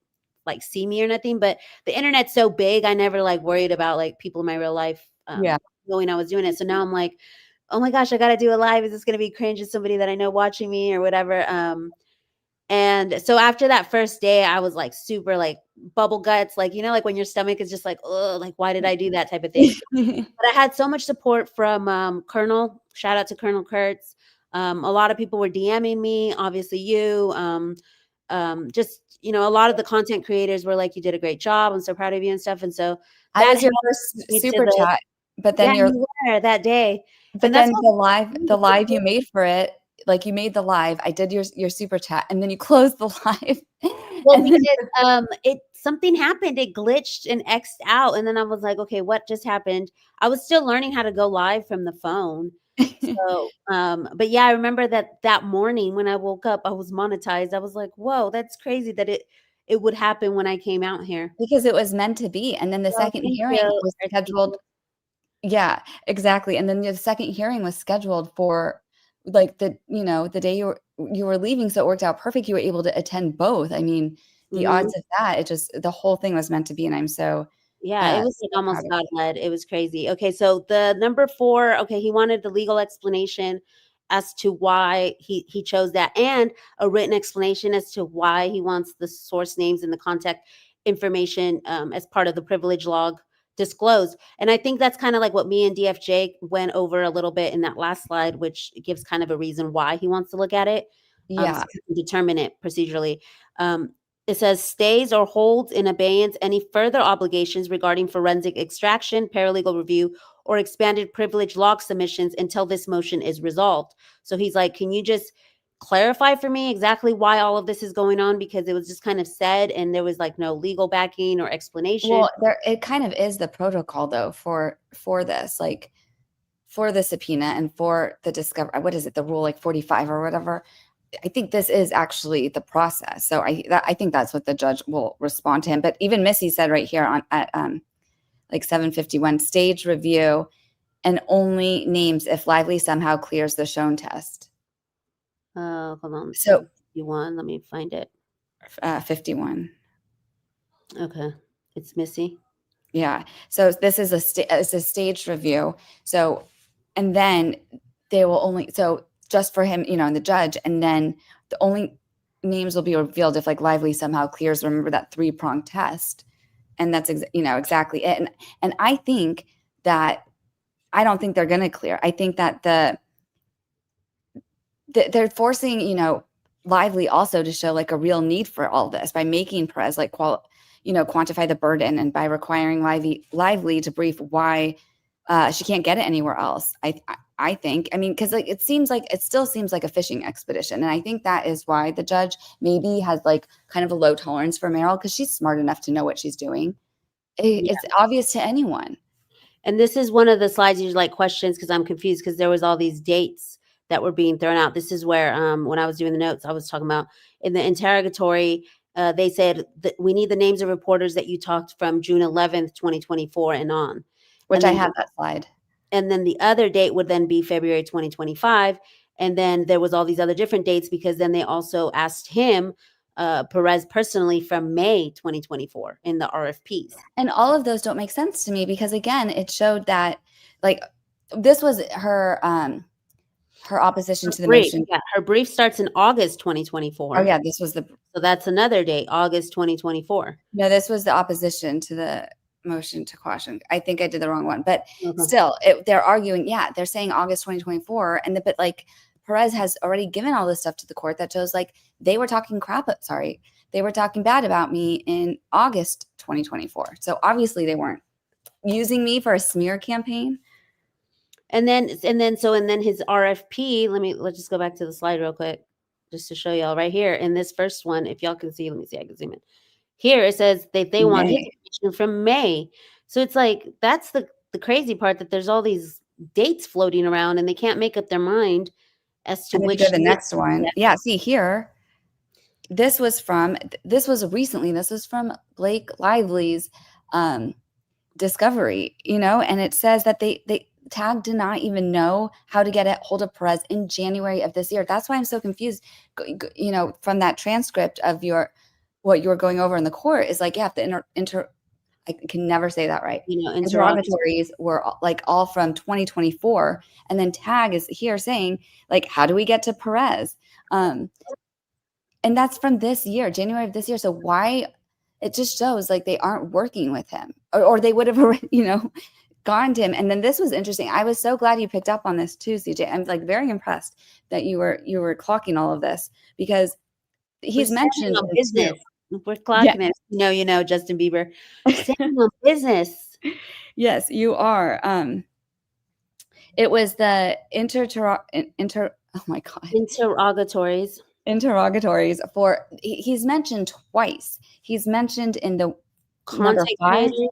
like see me or nothing, but the internet's so big, I never like worried about like people in my real life knowing I was doing it. So now I'm like, oh my gosh, I got to do it live. Is this going to be cringe? Is somebody that I know watching me or whatever? And so after that first day, I was like super like bubble guts, like, like when your stomach is just like, oh, like, why did I do that type of thing? But I had so much support from Colonel. Shout out to Colonel Kurtz. A lot of people were DMing me, obviously you. just, you know, a lot of the content creators were like, you did a great job. I'm so proud of you and stuff. And so I that was your helped first me to super the, chat, but yeah, then your you were that day. but And that's then the live you made for it, like you made the live. I did your super chat, and then you closed the live. well, And then because it something happened, it glitched and X'd out, and then I was like, okay, what just happened? I was still learning how to go live from the phone. So, but yeah, I remember that morning when I woke up, I was monetized. I was like, whoa, that's crazy that it would happen when I came out here. because it was meant to be, and then the Well, second thank hearing you. was I appreciate scheduled. Yeah, exactly. And then the second hearing was scheduled for like the day you were leaving, so it worked out perfect. You were able to attend both. I mean, the Mhm. odds of that, the whole thing was meant to be, and I'm so Yeah, it was like so proud almost of God led. It was crazy. Okay, so the number 4, okay, he wanted the legal explanation as to why he chose that, and a written explanation as to why he wants the source names and the contact information as part of the privilege log disclosed. And I think that's kind of like what me and DFJ went over a little bit in that last slide, which gives kind of a reason why he wants to look at it, Yeah. so he can determine it procedurally. Um, it says stays or holds in abeyance any further obligations regarding forensic extraction, paralegal review, or expanded privilege log submissions until this motion is resolved. So he's like, can you just clarify for me exactly why all of this is going on? Because it was just kind of said and there was like no legal backing or explanation. Well, it kind of is the protocol though for this, like for the subpoena and for the discovery. What is it? The rule like 45 or whatever. I think this is actually the process. So I think that's what the judge will respond to him. But even Missy said right here on at like 7:51 stage review and only names if Lively somehow clears the shown test. Hold on. So 51. Let me find it. 51. Okay. It's Missy. Yeah. So this is it's a staged review. So, and then they will only, so just for him, and the judge, and then the only names will be revealed if like Lively somehow clears, remember that 3-pronged test. And that's, exactly it. And I think that, I don't think they're going to clear. I think that they're forcing, Lively also to show like a real need for all this by making Perez like quantify the burden, and by requiring Lively to brief why she can't get it anywhere else. I think, I mean, because like it still seems like a fishing expedition, and I think that is why the judge maybe has like kind of a low tolerance for Meryl, because she's smart enough to know what she's doing. It's obvious to anyone. And this is one of the slides you like questions, because I'm confused because there was all these dates that were being thrown out. This is where when I was doing the notes, I was talking about in the interrogatory, they said that we need the names of reporters that you talked from June 11th, 2024 and on. Which And I then, have that slide. and then the other date would then be February 2025. And then there was all these other different dates, because then they also asked him, Perez personally, from May 2024 in the RFPs. And all of those don't make sense to me, because again, it showed that like this was her opposition to the Brief, motion. yeah, her brief starts in August 2024. Oh yeah, this was So that's another date, August 2024. no, this was the opposition to the motion to quash. I think I did the wrong one, but Okay. still, they're arguing. Yeah, they're saying August 2024, but like Perez has already given all this stuff to the court that shows like they were talking they were talking bad about me in August 2024. So obviously they weren't using me for a smear campaign. And then his RFP, let's just go back to the slide real quick, just to show y'all right here in this first one. If y'all can see, let me see, I can zoom in. Here it says that they want his information from May. So it's like, that's the crazy part, that there's all these dates floating around and they can't make up their mind as to And which. if you go to the next one. Yeah, see here. This was from Blake Lively's discovery, and it says that they TAG did not even know how to get a hold of Perez in January of this year. That's why I'm so confused, from that transcript of what you were going over in the court is like, you have to I can never say that right. Interrogatories were like all from 2024. And then TAG is here saying like, how do we get to Perez? And that's from this year, January of this year. So why? It just shows like they aren't working with him, or they would have already, gone to him. And then this was interesting. I was so glad you picked up on this too, CJ. I'm like very impressed that you were clocking all of this, because he's standing mentioned on in business. two. We're Yeah. clocking it. You know, Justin Bieber. Standing on business. Yes, you are. It was the oh my God. Interrogatories for he's mentioned twice. He's mentioned in the number Content 5. creators.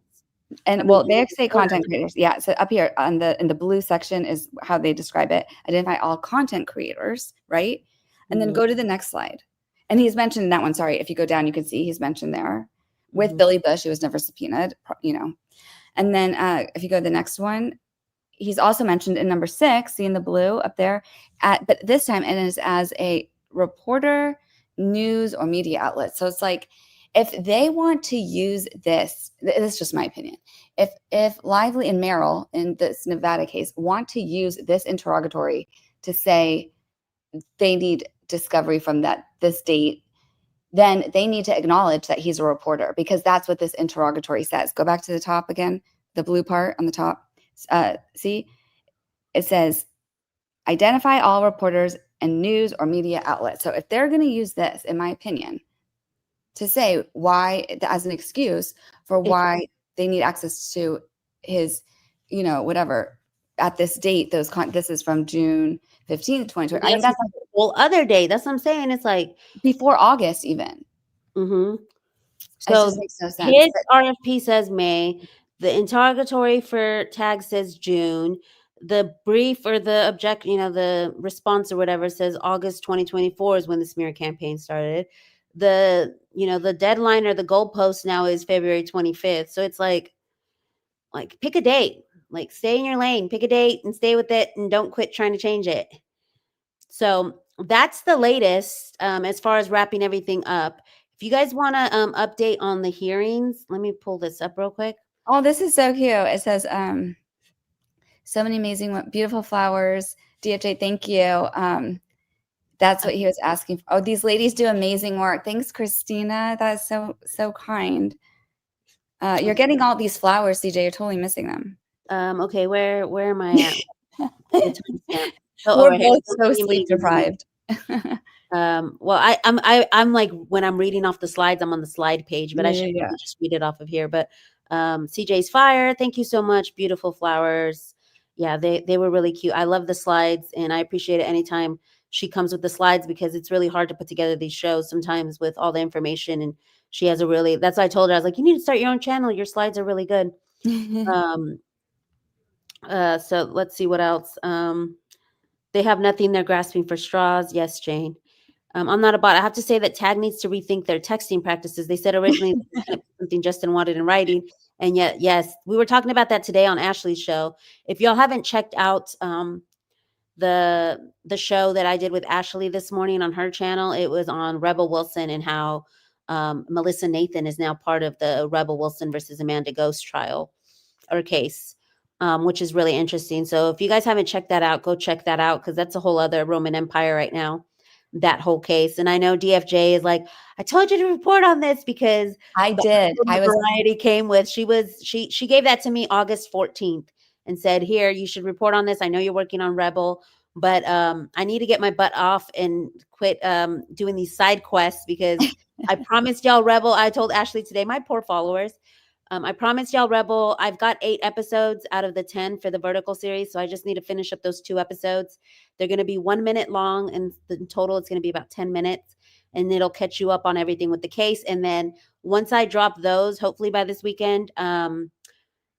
And well, they say content creators. Yeah. So up here on in the blue section is how they describe it. Identify all content creators, right? And then Mhm. go to the next slide. And he's mentioned in that one. Sorry, if you go down, you can see he's mentioned there with Mhm. Billy Bush, who was never subpoenaed, you know. And then if you go to the next one, he's also mentioned in number 6, see in the blue up there, but this time it is as a reporter, news, or media outlet. So it's like, if they want to use this is just my opinion. If Lively and Merrill in this Nevada case want to use this interrogatory to say they need discovery from this date, then they need to acknowledge that he's a reporter, because that's what this interrogatory says. Go back to the top again, the blue part on the top. See, it says identify all reporters and news or media outlets. So if they're going to use this, in my opinion, to say why, as an excuse for why they need access to his, you know, whatever, at this date, this is from June 15th, 2020. I mean, that's a whole other day. That's what I'm saying. It's like before August even. Mm-hmm. It So just makes no sense. his RFP says May. The interrogatory for tag says June. The brief or the the response or whatever says August 2024 is when the smear campaign started. The deadline or the goalpost now is February 25th. So it's like pick a date. Like stay in your lane, pick a date and stay with it and don't quit trying to change it. So that's the latest as far as wrapping everything up. If you guys want to update on the hearings, let me pull this up real quick. Oh, this is so cute. It says, so many amazing, beautiful flowers. DFJ, thank you. That's what he was asking for. Oh, these ladies do amazing work. Thanks, Christina. That's so kind. You're getting all these flowers, CJ. You're totally missing them. Okay, where am I at? The timestamp. We're both so sleep deprived. Well, I'm like, when I'm reading off the slides, I'm on the slide page, but I should just read it off of here. But CJ's fire, thank you so much. Beautiful flowers. Yeah, they were really cute. I love the slides, and I appreciate it anytime she comes with the slides, because it's really hard to put together these shows sometimes with all the information. And she has that's why I told her, I was like, you need to start your own channel. Your slides are really good. So let's see what else. They have nothing. They're grasping for straws. Yes, Jane. I'm not a bot. I have to say that TAG needs to rethink their texting practices. They said originally something Justin wanted in writing. And yet, yes, we were talking about that today on Ashley's show. If y'all haven't checked out the show that I did with Ashley this morning on her channel, it was on Rebel Wilson and how Melissa Nathan is now part of the Rebel Wilson versus Amanda Ghost trial or case. Which is really interesting. So if you guys haven't checked that out, go check that out, because that's a whole other Roman Empire right now, that whole case. And I know DFJ is like, I told you to report on this, because I did. Variety came with, she gave that to me August 14th and said, here, you should report on this. I know you're working on Rebel, but I need to get my butt off and quit doing these side quests, because I promised y'all Rebel. I told Ashley today, my poor followers, I promised y'all Rebel. I've got 8 episodes out of the 10 for the vertical series. So I just need to finish up those 2 episodes. They're going to be 1 minute long, and in total, it's going to be about 10 minutes. And it'll catch you up on everything with the case. And then once I drop those, hopefully by this weekend,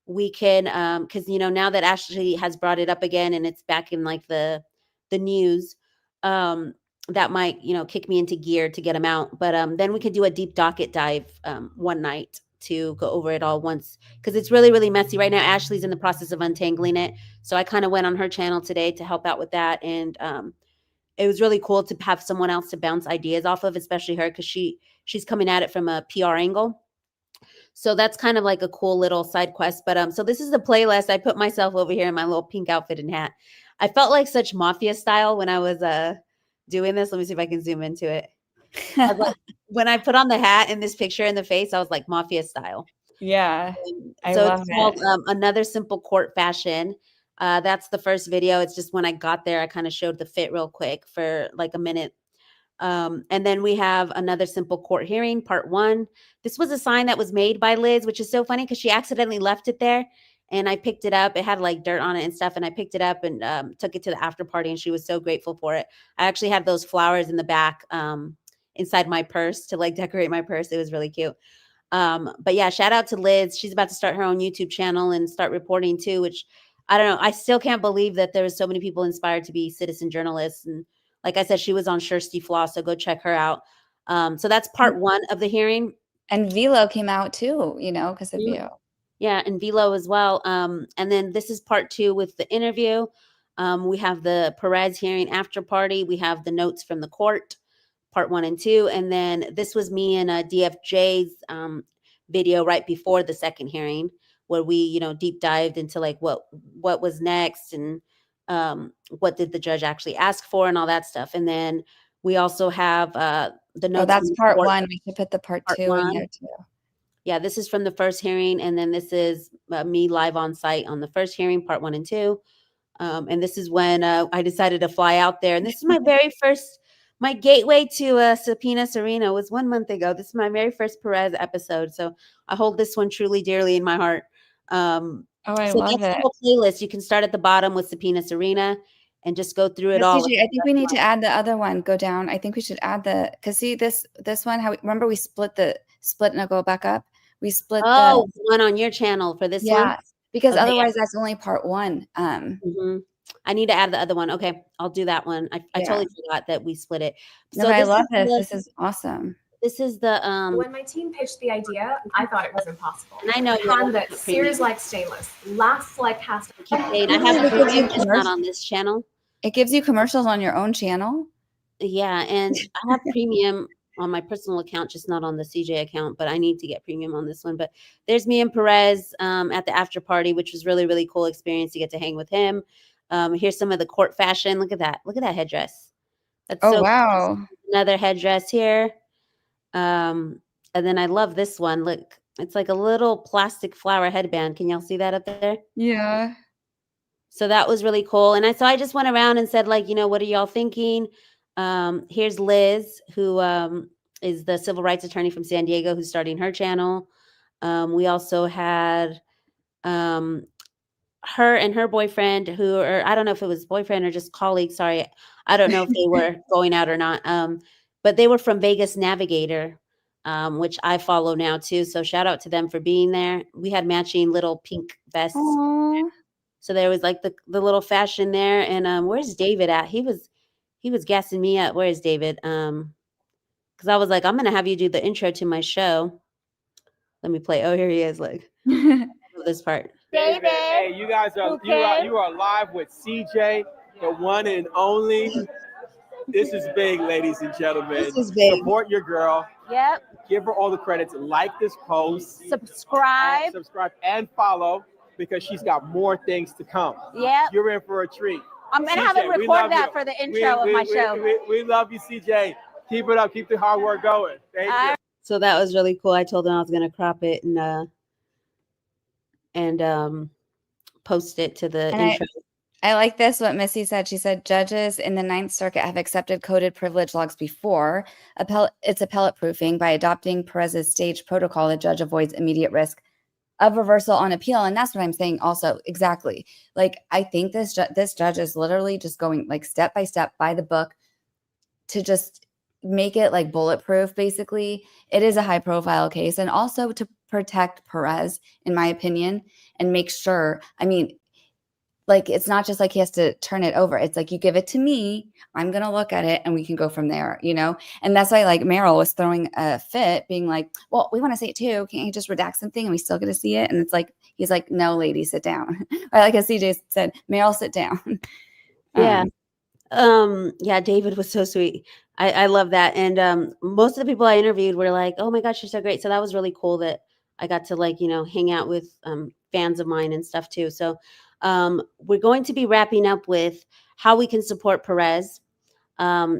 we can, because, now that Ashley has brought it up again and it's back in like the news, that might, kick me into gear to get them out. But then we could do a deep docket dive one night to go over it all once, because it's really, really messy right now. Ashley's in the process of untangling it. So I kind of went on her channel today to help out with that. And it was really cool to have someone else to bounce ideas off of, especially her, because she's coming at it from a PR angle. So that's kind of like a cool little side quest. But so this is the playlist. I put myself over here in my little pink outfit and hat. I felt like such mafia style when I was doing this. Let me see if I can zoom into it. When I put on the hat in this picture in the face, I was like mafia style. Yeah. So it's called Another Simple Court Fashion. That's the first video. It's just when I got there, I kind of showed the fit real quick for like a minute. And then we have another simple court hearing, part 1. This was a sign that was made by Liz, which is so funny because she accidentally left it there. And I picked it up. It had like dirt on it and stuff. And I picked it up and took it to the after party. And she was so grateful for it. I actually had those flowers in the back inside my purse to like decorate my purse. It was really cute. But yeah, shout out to Liz. She's about to start her own YouTube channel and start reporting too, which I don't know. I still can't believe that there was so many people inspired to be citizen journalists. And like I said, she was on Kirsty Flaw, so go check her out. So that's part 1 of the hearing. And Velo came out too, you know, because of you. Yeah, and Velo as well. And then this is part 2 with the interview. We have the Perez hearing after party. We have the notes from the court, part 1 and 2. And then this was me and DFJ's video right before the second hearing, where we, you know, deep dived into like what was next and what did the judge actually ask for and all that stuff. And then we also have the notes. Oh, that's part 1. We should put the part 2 in there too. Yeah, this is from the first hearing, and then this is me live on site on the first hearing, part 1 and 2. And this is when I decided to fly out there. And this is my very first, my gateway to Subpoena Serena was 1 month ago. This is my very first Perez episode. So I hold this one truly dearly in my heart. I love it. Whole playlist. You can start at the bottom with Subpoena Serena and just go through it all. CJ, I think we need to add the other one. Go down. I think we should add because see this one. Remember we split and I'll go back up. We split the one on your channel for this one. Because otherwise that's only part 1. I need to add the other one. Okay, I'll do that one. I totally forgot that we split it. So I love this. This is awesome. This is the when my team pitched the idea, I thought it was impossible. And I know that sears like stainless, lasts like cast. I have premium, just not on this channel. It gives you commercials on your own channel. Yeah, and I have premium on my personal account, just not on the CJ account, but I need to get premium on this one. But there's me and Perez at the after party, which was really, really cool experience to get to hang with him. Here's some of the court fashion. Look at that. Look at that headdress. That's so wow. Cool. Another headdress here. And then I love this one. Look, it's like a little plastic flower headband. Can y'all see that up there? Yeah. So that was really cool. And I just went around and said, like, you know, what are y'all thinking? Here's Liz, who is the civil rights attorney from San Diego, who's starting her channel. We also had her and her boyfriend, who are, I don't know if it was boyfriend or just colleague. Sorry, I don't know if they were going out or not. But they were from Vegas Navigator, which I follow now too. So shout out to them for being there. We had matching little pink vests. Aww. So there was like the little fashion there. And where's David at? He was gassing me up. Where is David? Because I was like, I'm gonna have you do the intro to my show. Let me play. Oh, here he is. Like this part. David, hey, you guys are you are live with CJ, the one and only. This is big, ladies and gentlemen. This is big. Support your girl. Yep. Give her all the credits. Like this post. Subscribe. Subscribe and follow because she's got more things to come. Yep. You're in for a treat. I'm going to have CJ, him record that you. for the intro of my show. We love you, CJ. Keep it up. Keep the hard work going. Thank you. So that was really cool. I told them I was going to crop it and post it to the intro. I like this, what Missy said. She said, judges in the Ninth Circuit have accepted coded privilege logs before. It's appellate proofing. By adopting Perez's stage protocol, the judge avoids immediate risk of reversal on appeal. And that's what I'm saying also. Exactly. Like, I think this judge is literally just going like step by step by the book to just make it like bulletproof, basically. It is a high profile case. And also to protect Perez, in my opinion, and make sure, I mean, like, it's not just like he has to turn it over. It's like, you give it to me, I'm going to look at it and we can go from there, you know? And that's why like Meryl was throwing a fit being like, well, we want to see it too. Can't you just redact something and we still get to see it? And it's like, he's like, no, lady, sit down. Or like as CJ said, Meryl, sit down. Yeah. Yeah, David was so sweet. I love that. And most of the people I interviewed were like, oh my gosh, you're so great. So that was really cool that I got to like, you know, hang out with fans of mine and stuff too. So we're going to be wrapping up with how we can support Perez.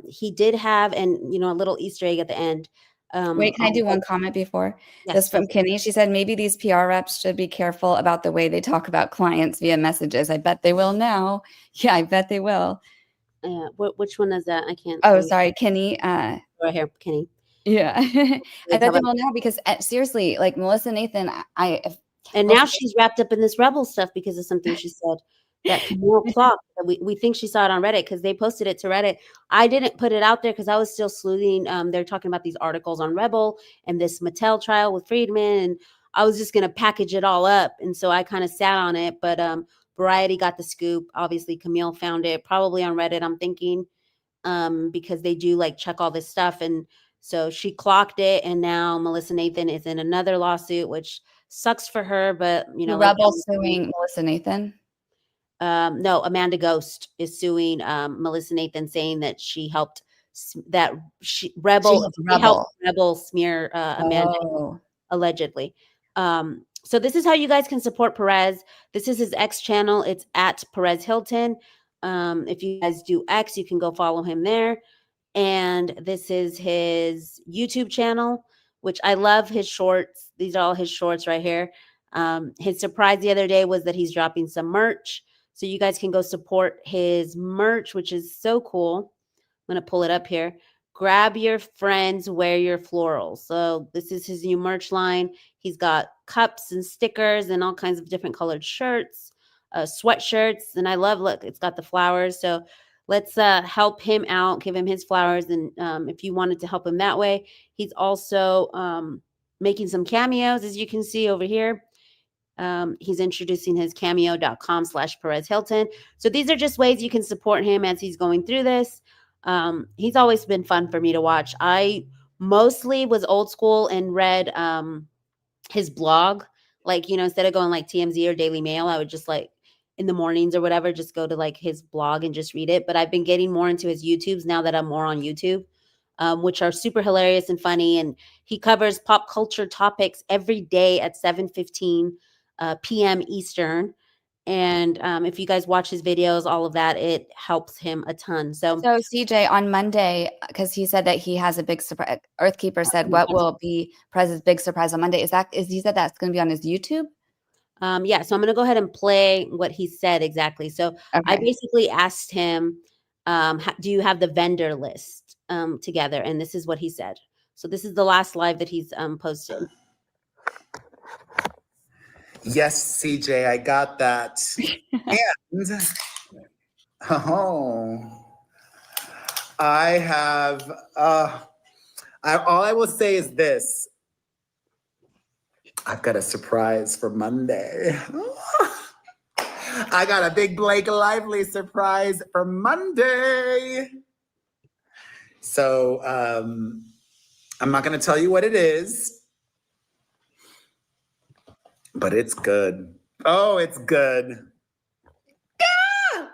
He did have, and you know, a little Easter egg at the end. Wait, can I do one comment before? Yes. This from Kinney. She said, maybe these PR reps should be careful about the way they talk about clients via messages. I bet they will now. Yeah, I bet they will. Which one is that? I can't Oh, see. sorry, Kenny. Right here, Kenny. Yeah. I Let's thought have they will now because seriously, like Melissa Nathan, And well, now she's wrapped up in this rebel stuff because of something she said that Camille clocked. We think she saw it on Reddit because they posted it to Reddit. I didn't put it out there because I was still sleuthing. They're talking about these articles on Rebel and this Mattel trial with Friedman, and I was just gonna package it all up. And so I kind of sat on it, but Variety got the scoop. Obviously, Camille found it probably on Reddit. I'm thinking because they do like check all this stuff, and so she clocked it. And now Melissa Nathan is in another lawsuit, which sucks for her, but you know, the like Rebel suing Melissa Nathan. no, Amanda Ghost is suing Melissa Nathan, saying that she helped that she helped Rebel smear Amanda allegedly. So this is how you guys can support Perez. This is his X channel. It's at Perez Hilton. If you guys do X, you can go follow him there. And this is his YouTube channel, which I love his shorts. These are all his shorts right here. His surprise the other day was that he's dropping some merch. So you guys can go support his merch, which is so cool. I'm going to pull it up here. Grab your friends, wear your florals. So this is his new merch line. He's got cups and stickers and all kinds of different colored shirts, sweatshirts. And I love, look, it's got the flowers. So let's help him out, give him his flowers. And if you wanted to help him that way, he's also making some cameos, as you can see over here. He's introducing his cameo.com/Perez Hilton. So these are just ways you can support him as he's going through this. He's always been fun for me to watch. I mostly was old school and read his blog. Like, you know, instead of going like TMZ or Daily Mail, I would just like in the mornings or whatever, just go to like his blog and just read it. But I've been getting more into his YouTubes now that I'm more on YouTube, which are super hilarious and funny. And he covers pop culture topics every day at 7:15 p.m. Eastern. And if you guys watch his videos, all of that, it helps him a ton. So CJ, on Monday, because he said that he has a big surprise. Earthkeeper said, "What will be Prez's big surprise on Monday?" He said that's going to be on his YouTube? Yeah, so I'm going to go ahead and play what he said exactly. So I basically asked him, do you have the vendor list together? And this is what he said. So this is the last live that he's posted. Yes, CJ, I got that. And I have all I will say is this. I've got a surprise for Monday. I got a big Blake Lively surprise for Monday. So I'm not going to tell you what it is. But it's good. Oh, it's good. Yeah!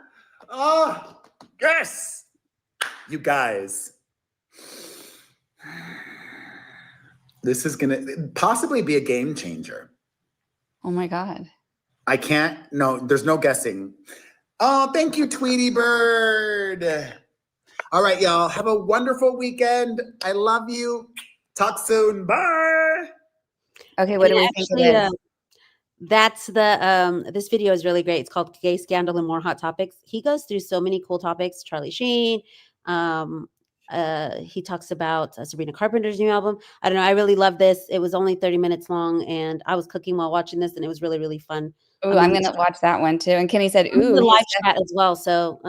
Oh, yes. You guys. This is going to possibly be a game changer. Oh my God. There's no guessing. Oh, thank you, Tweety Bird. All right, y'all. Have a wonderful weekend. I love you. Talk soon. Bye. Okay, what do we think it is? That's the this video is really great. It's called Gay Scandal and More Hot Topics. He goes through so many cool topics. Charlie Sheen. He talks about Sabrina Carpenter's new album. I don't know. I really love this. It was only 30 minutes long, and I was cooking while watching this, and it was really, really fun. Ooh, I'm gonna watch that one too. And Kenny said, "Ooh, live chat as well." So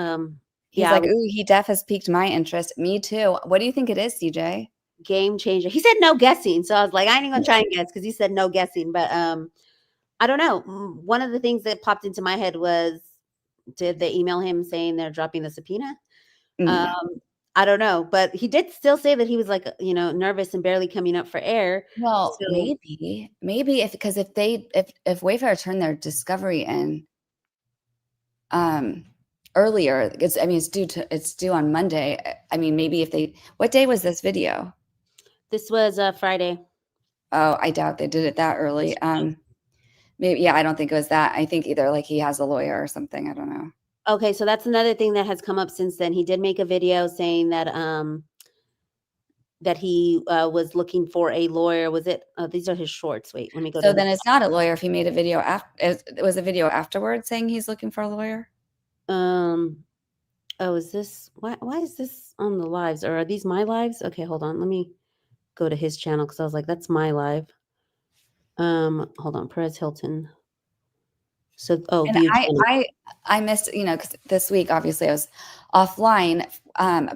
he's like, "Ooh, he def has piqued my interest." Me too. What do you think it is, CJ? Game changer. He said no guessing, so I was like, I ain't gonna try and guess because he said no guessing. But I don't know. One of the things that popped into my head was, did they email him saying they're dropping the subpoena? I don't know, but he did still say that he was like, you know, nervous and barely coming up for air. Well, so, maybe if Wayfair turned their discovery in earlier, it's due on Monday. I mean, maybe what day was this video? This was Friday. Oh, I doubt they did it that early. Maybe, yeah, I don't think it was that. I think either like he has a lawyer or something. I don't know. Okay, so that's another thing that has come up since then. He did make a video saying that that he was looking for a lawyer. Was it? These are his shorts. Wait, let me go. So then it's not a lawyer if he made a video after. It was a video afterwards saying he's looking for a lawyer. Oh, is this why is this on the lives, or are these my lives? Okay, hold on. Let me go to his channel because I was like, that's my live. Hold on, Perez Hilton. So And view channel. I missed, because this week obviously I was offline.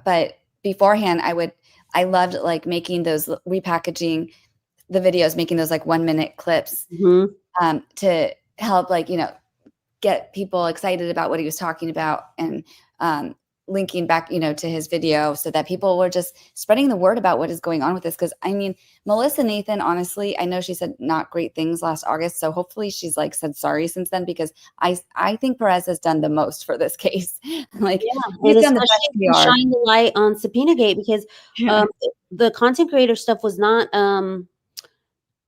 But beforehand I loved like making those repackaging the videos, making those like 1 minute clips to help like, get people excited about what he was talking about, and linking back, to his video, so that people were just spreading the word about what is going on with this. Because I mean, Melissa Nathan, honestly, I know she said not great things last August, so hopefully she's like said sorry since then, because I think Perez has done the most for this case. Like, Yeah, he's and done the best especially PR. shine the light on Subpoena Gate, because the content creator stuff was not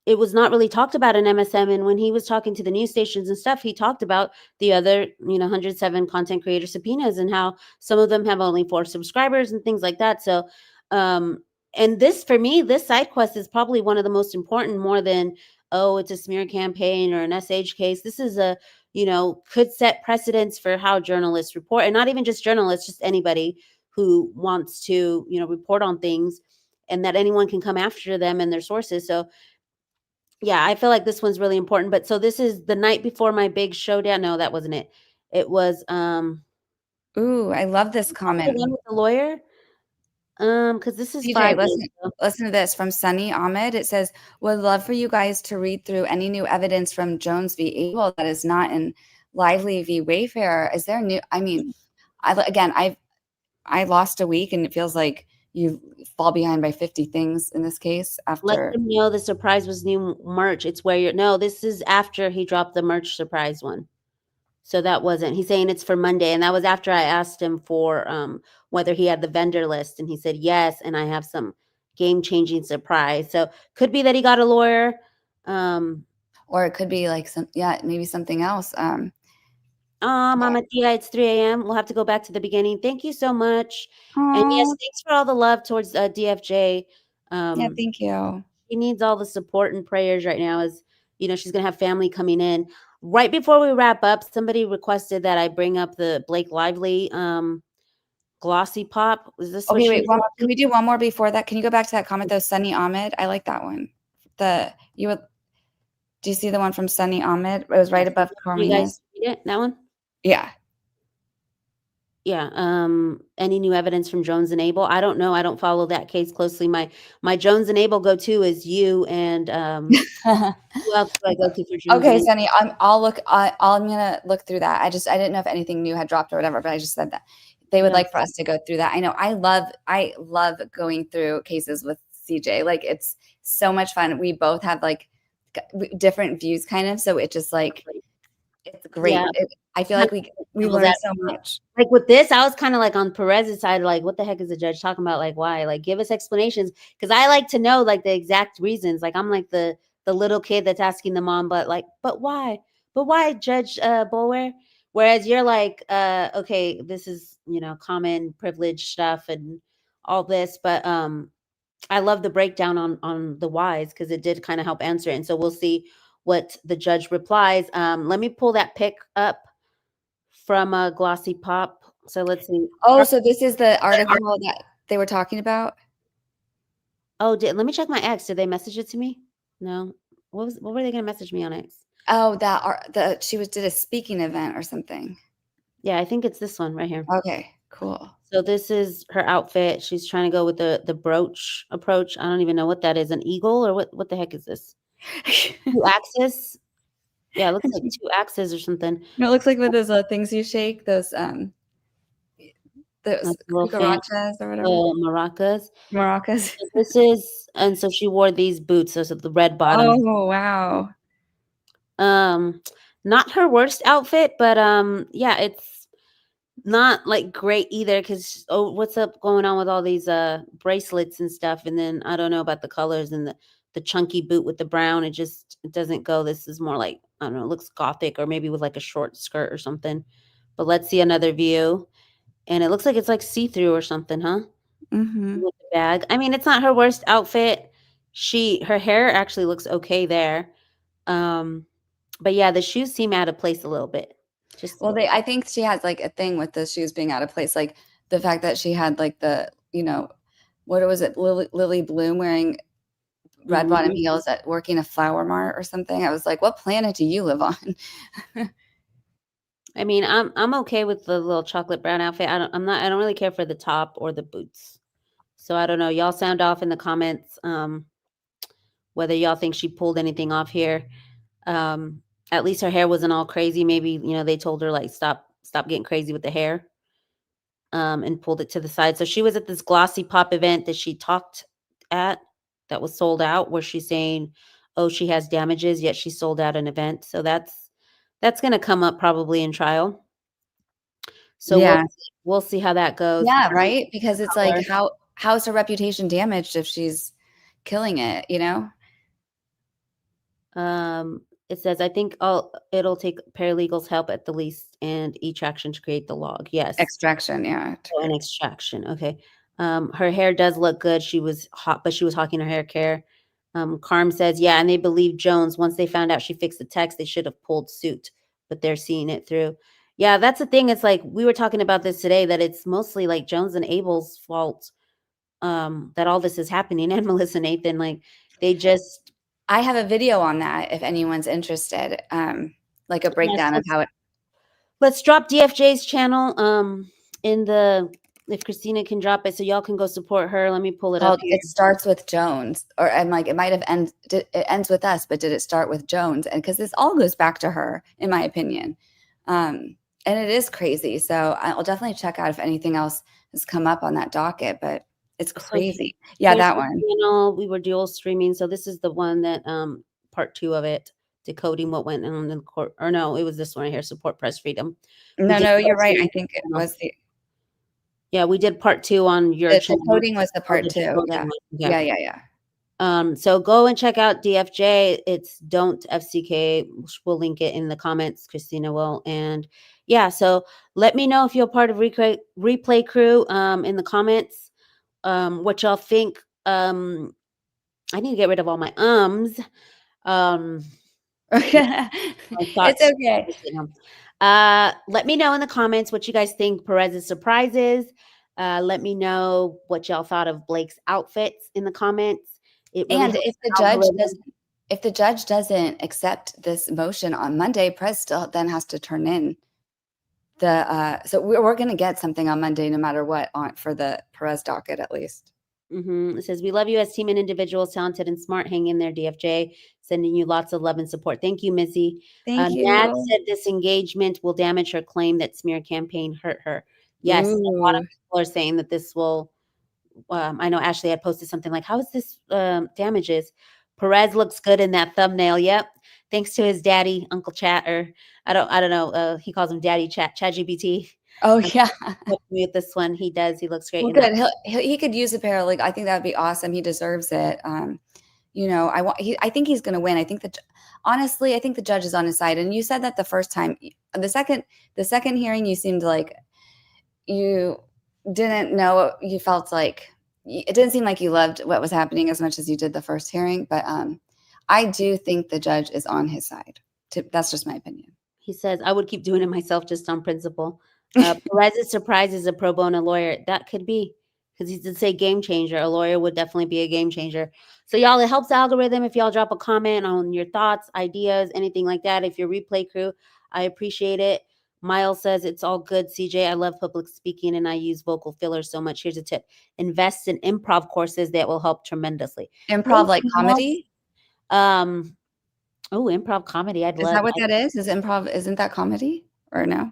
it was not really talked about in MSM. And when he was talking to the news stations and stuff, he talked about the other, 107 content creator subpoenas and how some of them have only 4 subscribers and things like that. So, and this, for me, this side quest is probably one of the most important, more than, oh, it's a smear campaign or an SH case. This is a, could set precedents for how journalists report, and not even just journalists, just anybody who wants to, report on things, and that anyone can come after them and their sources. So, yeah, I feel like this one's really important. But so this is the night before my big showdown. No, that wasn't it. It was Ooh, I love this the comment. one with the lawyer. Because this is DJ, 5 days ago. listen to this from Sunny Ahmed. It says, would love for you guys to read through any new evidence from Jones v. Abel that is not in Lively v. Wayfarer. Is there new? I mean, I lost a week, and it feels like you fall behind by 50 things in this case Let after. them know the surprise was new merch. It's where you're. No, this is after he dropped the merch surprise one. So that wasn't. He's saying it's for Monday, and that was after I asked him for whether he had the vendor list, and he said yes, and I have some game-changing surprise. So could be that he got a lawyer. Or it could be like maybe something else. Mama Tia, it's 3 a.m. We'll have to go back to the beginning. Thank you so much. And yes, thanks for all the love towards DFJ. Yeah, thank you. She needs all the support and prayers right now, as she's going to have family coming in. Right before we wrap up, somebody requested that I bring up the Blake Lively glossy pop. Is this Okay, wait, can we do one more before that? Can you go back to that comment though, Sunny Ahmed? I like that one. Do you see the one from Sunny Ahmed? It was right above Carmina's. You guys read it? That one? Yeah. Yeah. Any new evidence from Jones and Abel? I don't know. I don't follow that case closely. My Jones and Abel go-to is you, and who else do I go to for Jones? Okay, Sunny, I'm gonna look through that. I didn't know if anything new had dropped or whatever, but I just said that they would like for us to go through that. I know I love going through cases with CJ. Like, it's so much fun. We both have like different views, kind of. So it just like, it's great. Yeah. I feel like we learn so much. Like with this, I was kind of like on Perez's side, like, what the heck is the judge talking about? Like, why? Like, give us explanations, because I like to know like the exact reasons. Like, I'm like the little kid that's asking the mom, but why? But why, Judge Boulware? Whereas you're like, okay, this is common privilege stuff and all this, but I love the breakdown on the whys, because it did kind of help answer it. And so we'll see what the judge replies. Let me pull that pic up from a Glossy Pop. So let's see. Oh, so this is the article that they were talking about? Oh, let me check my X. Did they message it to me? No. What were they going to message me on X? Oh, she did a speaking event or something. Yeah, I think it's this one right here. Okay, cool. So this is her outfit. She's trying to go with the brooch approach. I don't even know what that is. An eagle, or what the heck is this? 2 axis? Yeah, it looks like 2 axes or something. No, it looks like with those things you shake, those cucarachas or whatever. Maracas. Maracas. So this is, and so she wore these boots, those are the red bottoms. Oh, wow. Not her worst outfit, but yeah, it's not like great either, because what's up going on with all these bracelets and stuff, and then I don't know about the colors, and the chunky boot with the brown, it doesn't go. This is more like, I don't know, it looks gothic, or maybe with like a short skirt or something. But let's see another view, and it looks like it's like see-through or something, huh? Mm-hmm. With the bag. I mean, it's not her worst outfit. Her hair actually looks okay there. But yeah, the shoes seem out of place a little bit. Just Well, I think she has like a thing with the shoes being out of place, like the fact that she had like the, what was it, Lily Bloom wearing red bottom Mhm. heels at working a flower mart or something. I was like, what planet do you live on? I mean, I'm okay with the little chocolate brown outfit. I don't really care for the top or the boots. So I don't know. Y'all sound off in the comments whether y'all think she pulled anything off here. Um, at least her hair wasn't all crazy. Maybe, they told her like stop getting crazy with the hair. And pulled it to the side. So she was at this glossy pop event that she talked at that was sold out, where she's saying, oh, she has damages, yet she sold out an event. So that's going to come up probably in trial. So Yeah. we'll see how that goes. Yeah, right? Because it's Color. like, how's her reputation damaged if she's killing it, It says, I think it'll take paralegals' help at the least, and e-traction to create the log. Yes. Extraction, yeah. Oh, an extraction. Okay. Her hair does look good. She was hot, but she was hawking her hair care. Carm says, yeah, and they believe Jones. Once they found out she fixed the text, they should have pulled suit, but they're seeing it through. Yeah, that's the thing. It's like we were talking about this today, that it's mostly like Jones and Abel's fault that all this is happening, and Melissa Nathan. Like they just. I have a video on that if anyone's interested. Like a breakdown of how it. Let's drop DFJ's channel if Christina can drop it so y'all can go support her. Let me pull it up here. It starts with Jones, or I'm like, it might have it ends with us, but did it start with Jones? And because this all goes back to her, in my opinion. And it is crazy. So I'll definitely check out if anything else has come up on that docket, but it's crazy. Yeah, that one. Channel, we were dual streaming. So this is the one that part 2 of it, decoding what went on in the court. Or no, it was this one right here, support press freedom. No, you're right. I think it was the. Yeah, we did part 2 on your channel. The coding was the part 2. Yeah. So go and check out DFJ. It's Don't FCK. We'll link it in the comments. Christina will. And yeah, so let me know if you're part of replay crew in the comments. What y'all think. I need to get rid of all my It's okay. Let me know in the comments what you guys think Perez's surprises. Let me know what y'all thought of Blake's outfits in the comments. And if the judge doesn't accept this motion on Monday, Perez still then has to turn in so we're going to get something on Monday no matter what for the Perez docket at least. It says, we love you as team and individuals, talented and smart. Hang in there, DFJ. Sending you lots of love and support. Thank you, Missy. Thank you. Nat said this engagement will damage her claim that smear campaign hurt her. Yes, a lot of people are saying that this will. I know Ashley had posted something like, how is this damages? Perez looks good in that thumbnail. Yep. Thanks to his daddy, Uncle Chat, or I don't know. He calls him Daddy ChatGPT. Oh yeah. With this one, he does. He looks great. Well, good. He could use a paralegal. I think that would be awesome. He deserves it. I think he's going to win. I think honestly, I think the judge is on his side. And you said that the first time. The second hearing, you seemed like you didn't know. You felt like it didn't seem like you loved what was happening as much as you did the first hearing. But I do think the judge is on his side. That's just my opinion. He says, I would keep doing it myself just on principle. Perez's surprise is a pro bono lawyer. That could be, because he did say game changer. A lawyer would definitely be a game changer. So y'all, it helps the algorithm if y'all drop a comment on your thoughts, ideas, anything like that. If you're replay crew, I appreciate it. Miles says, it's all good, CJ. I love public speaking and I use vocal fillers so much. Here's a tip. Invest in improv courses that will help tremendously. Improv like comedy? Improv comedy. Is that what that is? Isn't that comedy or no?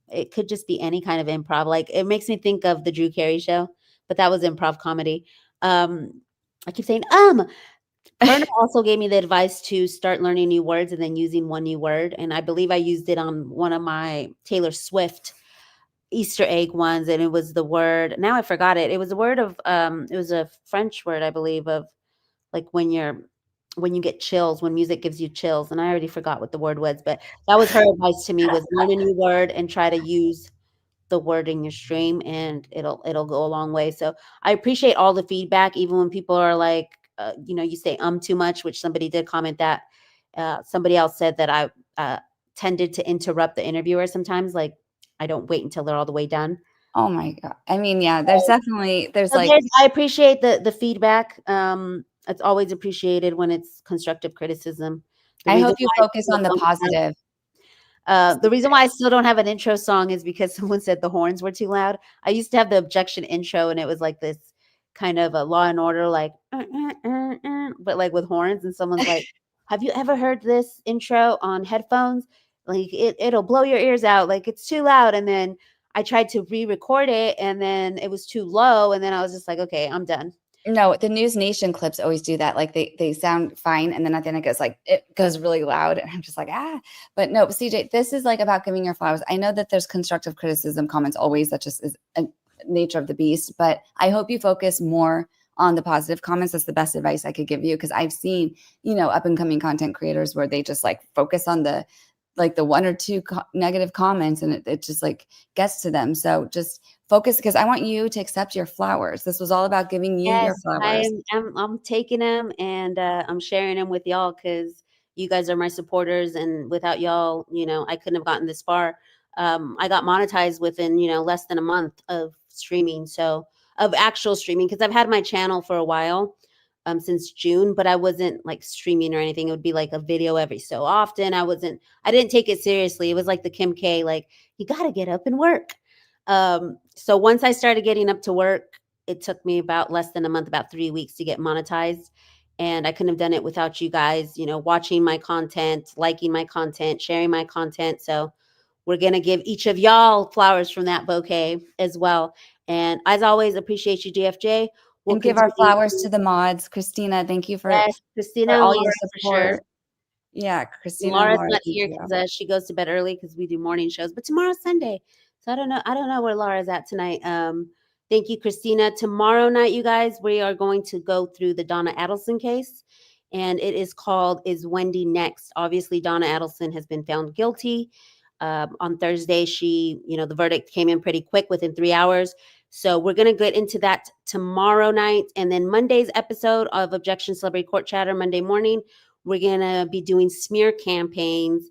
It could just be any kind of improv. Like it makes me think of the Drew Carey show, but that was improv comedy. I keep saying, Verna also gave me the advice to start learning new words and then using one new word. And I believe I used it on one of my Taylor Swift Easter egg ones. And it was the word, now I forgot it. It was a word of, it was a French word, I believe, of like when you get chills, when music gives you chills. And I already forgot what the word was, but that was her advice to me, was learn a new word and try to use the word in your stream, and it'll go a long way. So I appreciate all the feedback, even when people are like, you say too much, which somebody did comment that. Somebody else said that tended to interrupt the interviewer sometimes. Like, I don't wait until they're all the way done. Oh my God. I mean, yeah, there's definitely, there's So like, I appreciate the feedback. It's always appreciated when it's constructive criticism. I hope you focus on the positive. The reason why I still don't have an intro song is because someone said the horns were too loud. I used to have the objection intro, and it was like this kind of a Law and Order, like, but like with horns. And someone's like, "Have you ever heard this intro on headphones? Like, it'll blow your ears out. Like, it's too loud." And then I tried to re-record it, and then it was too low. And then I was just like, "Okay, I'm done." No, the News Nation clips always do that. Like they sound fine, and then at the end it goes really loud, and I'm just like, ah. But no, CJ, this is like about giving your flowers. I know that there's constructive criticism comments always. That just is a nature of the beast. But I hope you focus more on the positive comments. That's the best advice I could give you, because I've seen, up and coming content creators where they just like focus on the one or two negative comments, and it just like gets to them. So just focus, because I want you to accept your flowers. This was all about giving you your flowers. I'm taking them, and I'm sharing them with y'all, because you guys are my supporters, and without y'all, I couldn't have gotten this far. I got monetized within, less than a month of streaming. So of actual streaming, because I've had my channel for a while, since June, but I wasn't like streaming or anything. It would be like a video every so often. I didn't take it seriously. It was like the Kim K, like, you got to get up and work. So once I started getting up to work, it took me about less than a month, about 3 weeks to get monetized. And I couldn't have done it without you guys, watching my content, liking my content, sharing my content. So we're going to give each of y'all flowers from that bouquet as well. And as always, appreciate you, DFJ. We'll give our flowers to the mods. Christina, thank you for, Christina for all and your Laura, support. for sure. Yeah, Christina. Laura's not here because she goes to bed early because we do morning shows. But tomorrow's Sunday, so I don't know where Laura's at tonight. Thank you, Christina. Tomorrow night, you guys, we are going to go through the Donna Adelson case, and it is called "Is Wendy Next?" Obviously, Donna Adelson has been found guilty. On Thursday, the verdict came in pretty quick, within 3 hours. So we're going to get into that tomorrow night. And then Monday's episode of Objection Celebrity Court Chatter, Monday morning, we're going to be doing smear campaigns.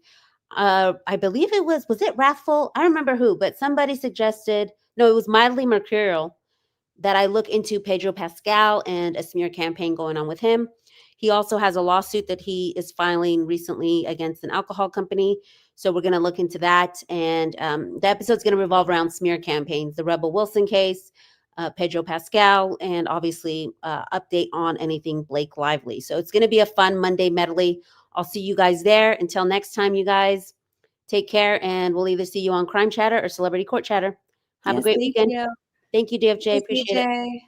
I believe was it Wrathful? I don't remember who, but somebody suggested, no, it was Mildly Mercurial, that I look into Pedro Pascal and a smear campaign going on with him. He also has a lawsuit that he is filing recently against an alcohol company. So we're going to look into that. And the episode's going to revolve around smear campaigns, the Rebel Wilson case, Pedro Pascal, and obviously update on anything Blake Lively. So it's going to be a fun Monday medley. I'll see you guys there. Until next time, you guys, take care. And we'll either see you on Crime Chatter or Celebrity Court Chatter. Have a great weekend. Thank you, DFJ. Appreciate it.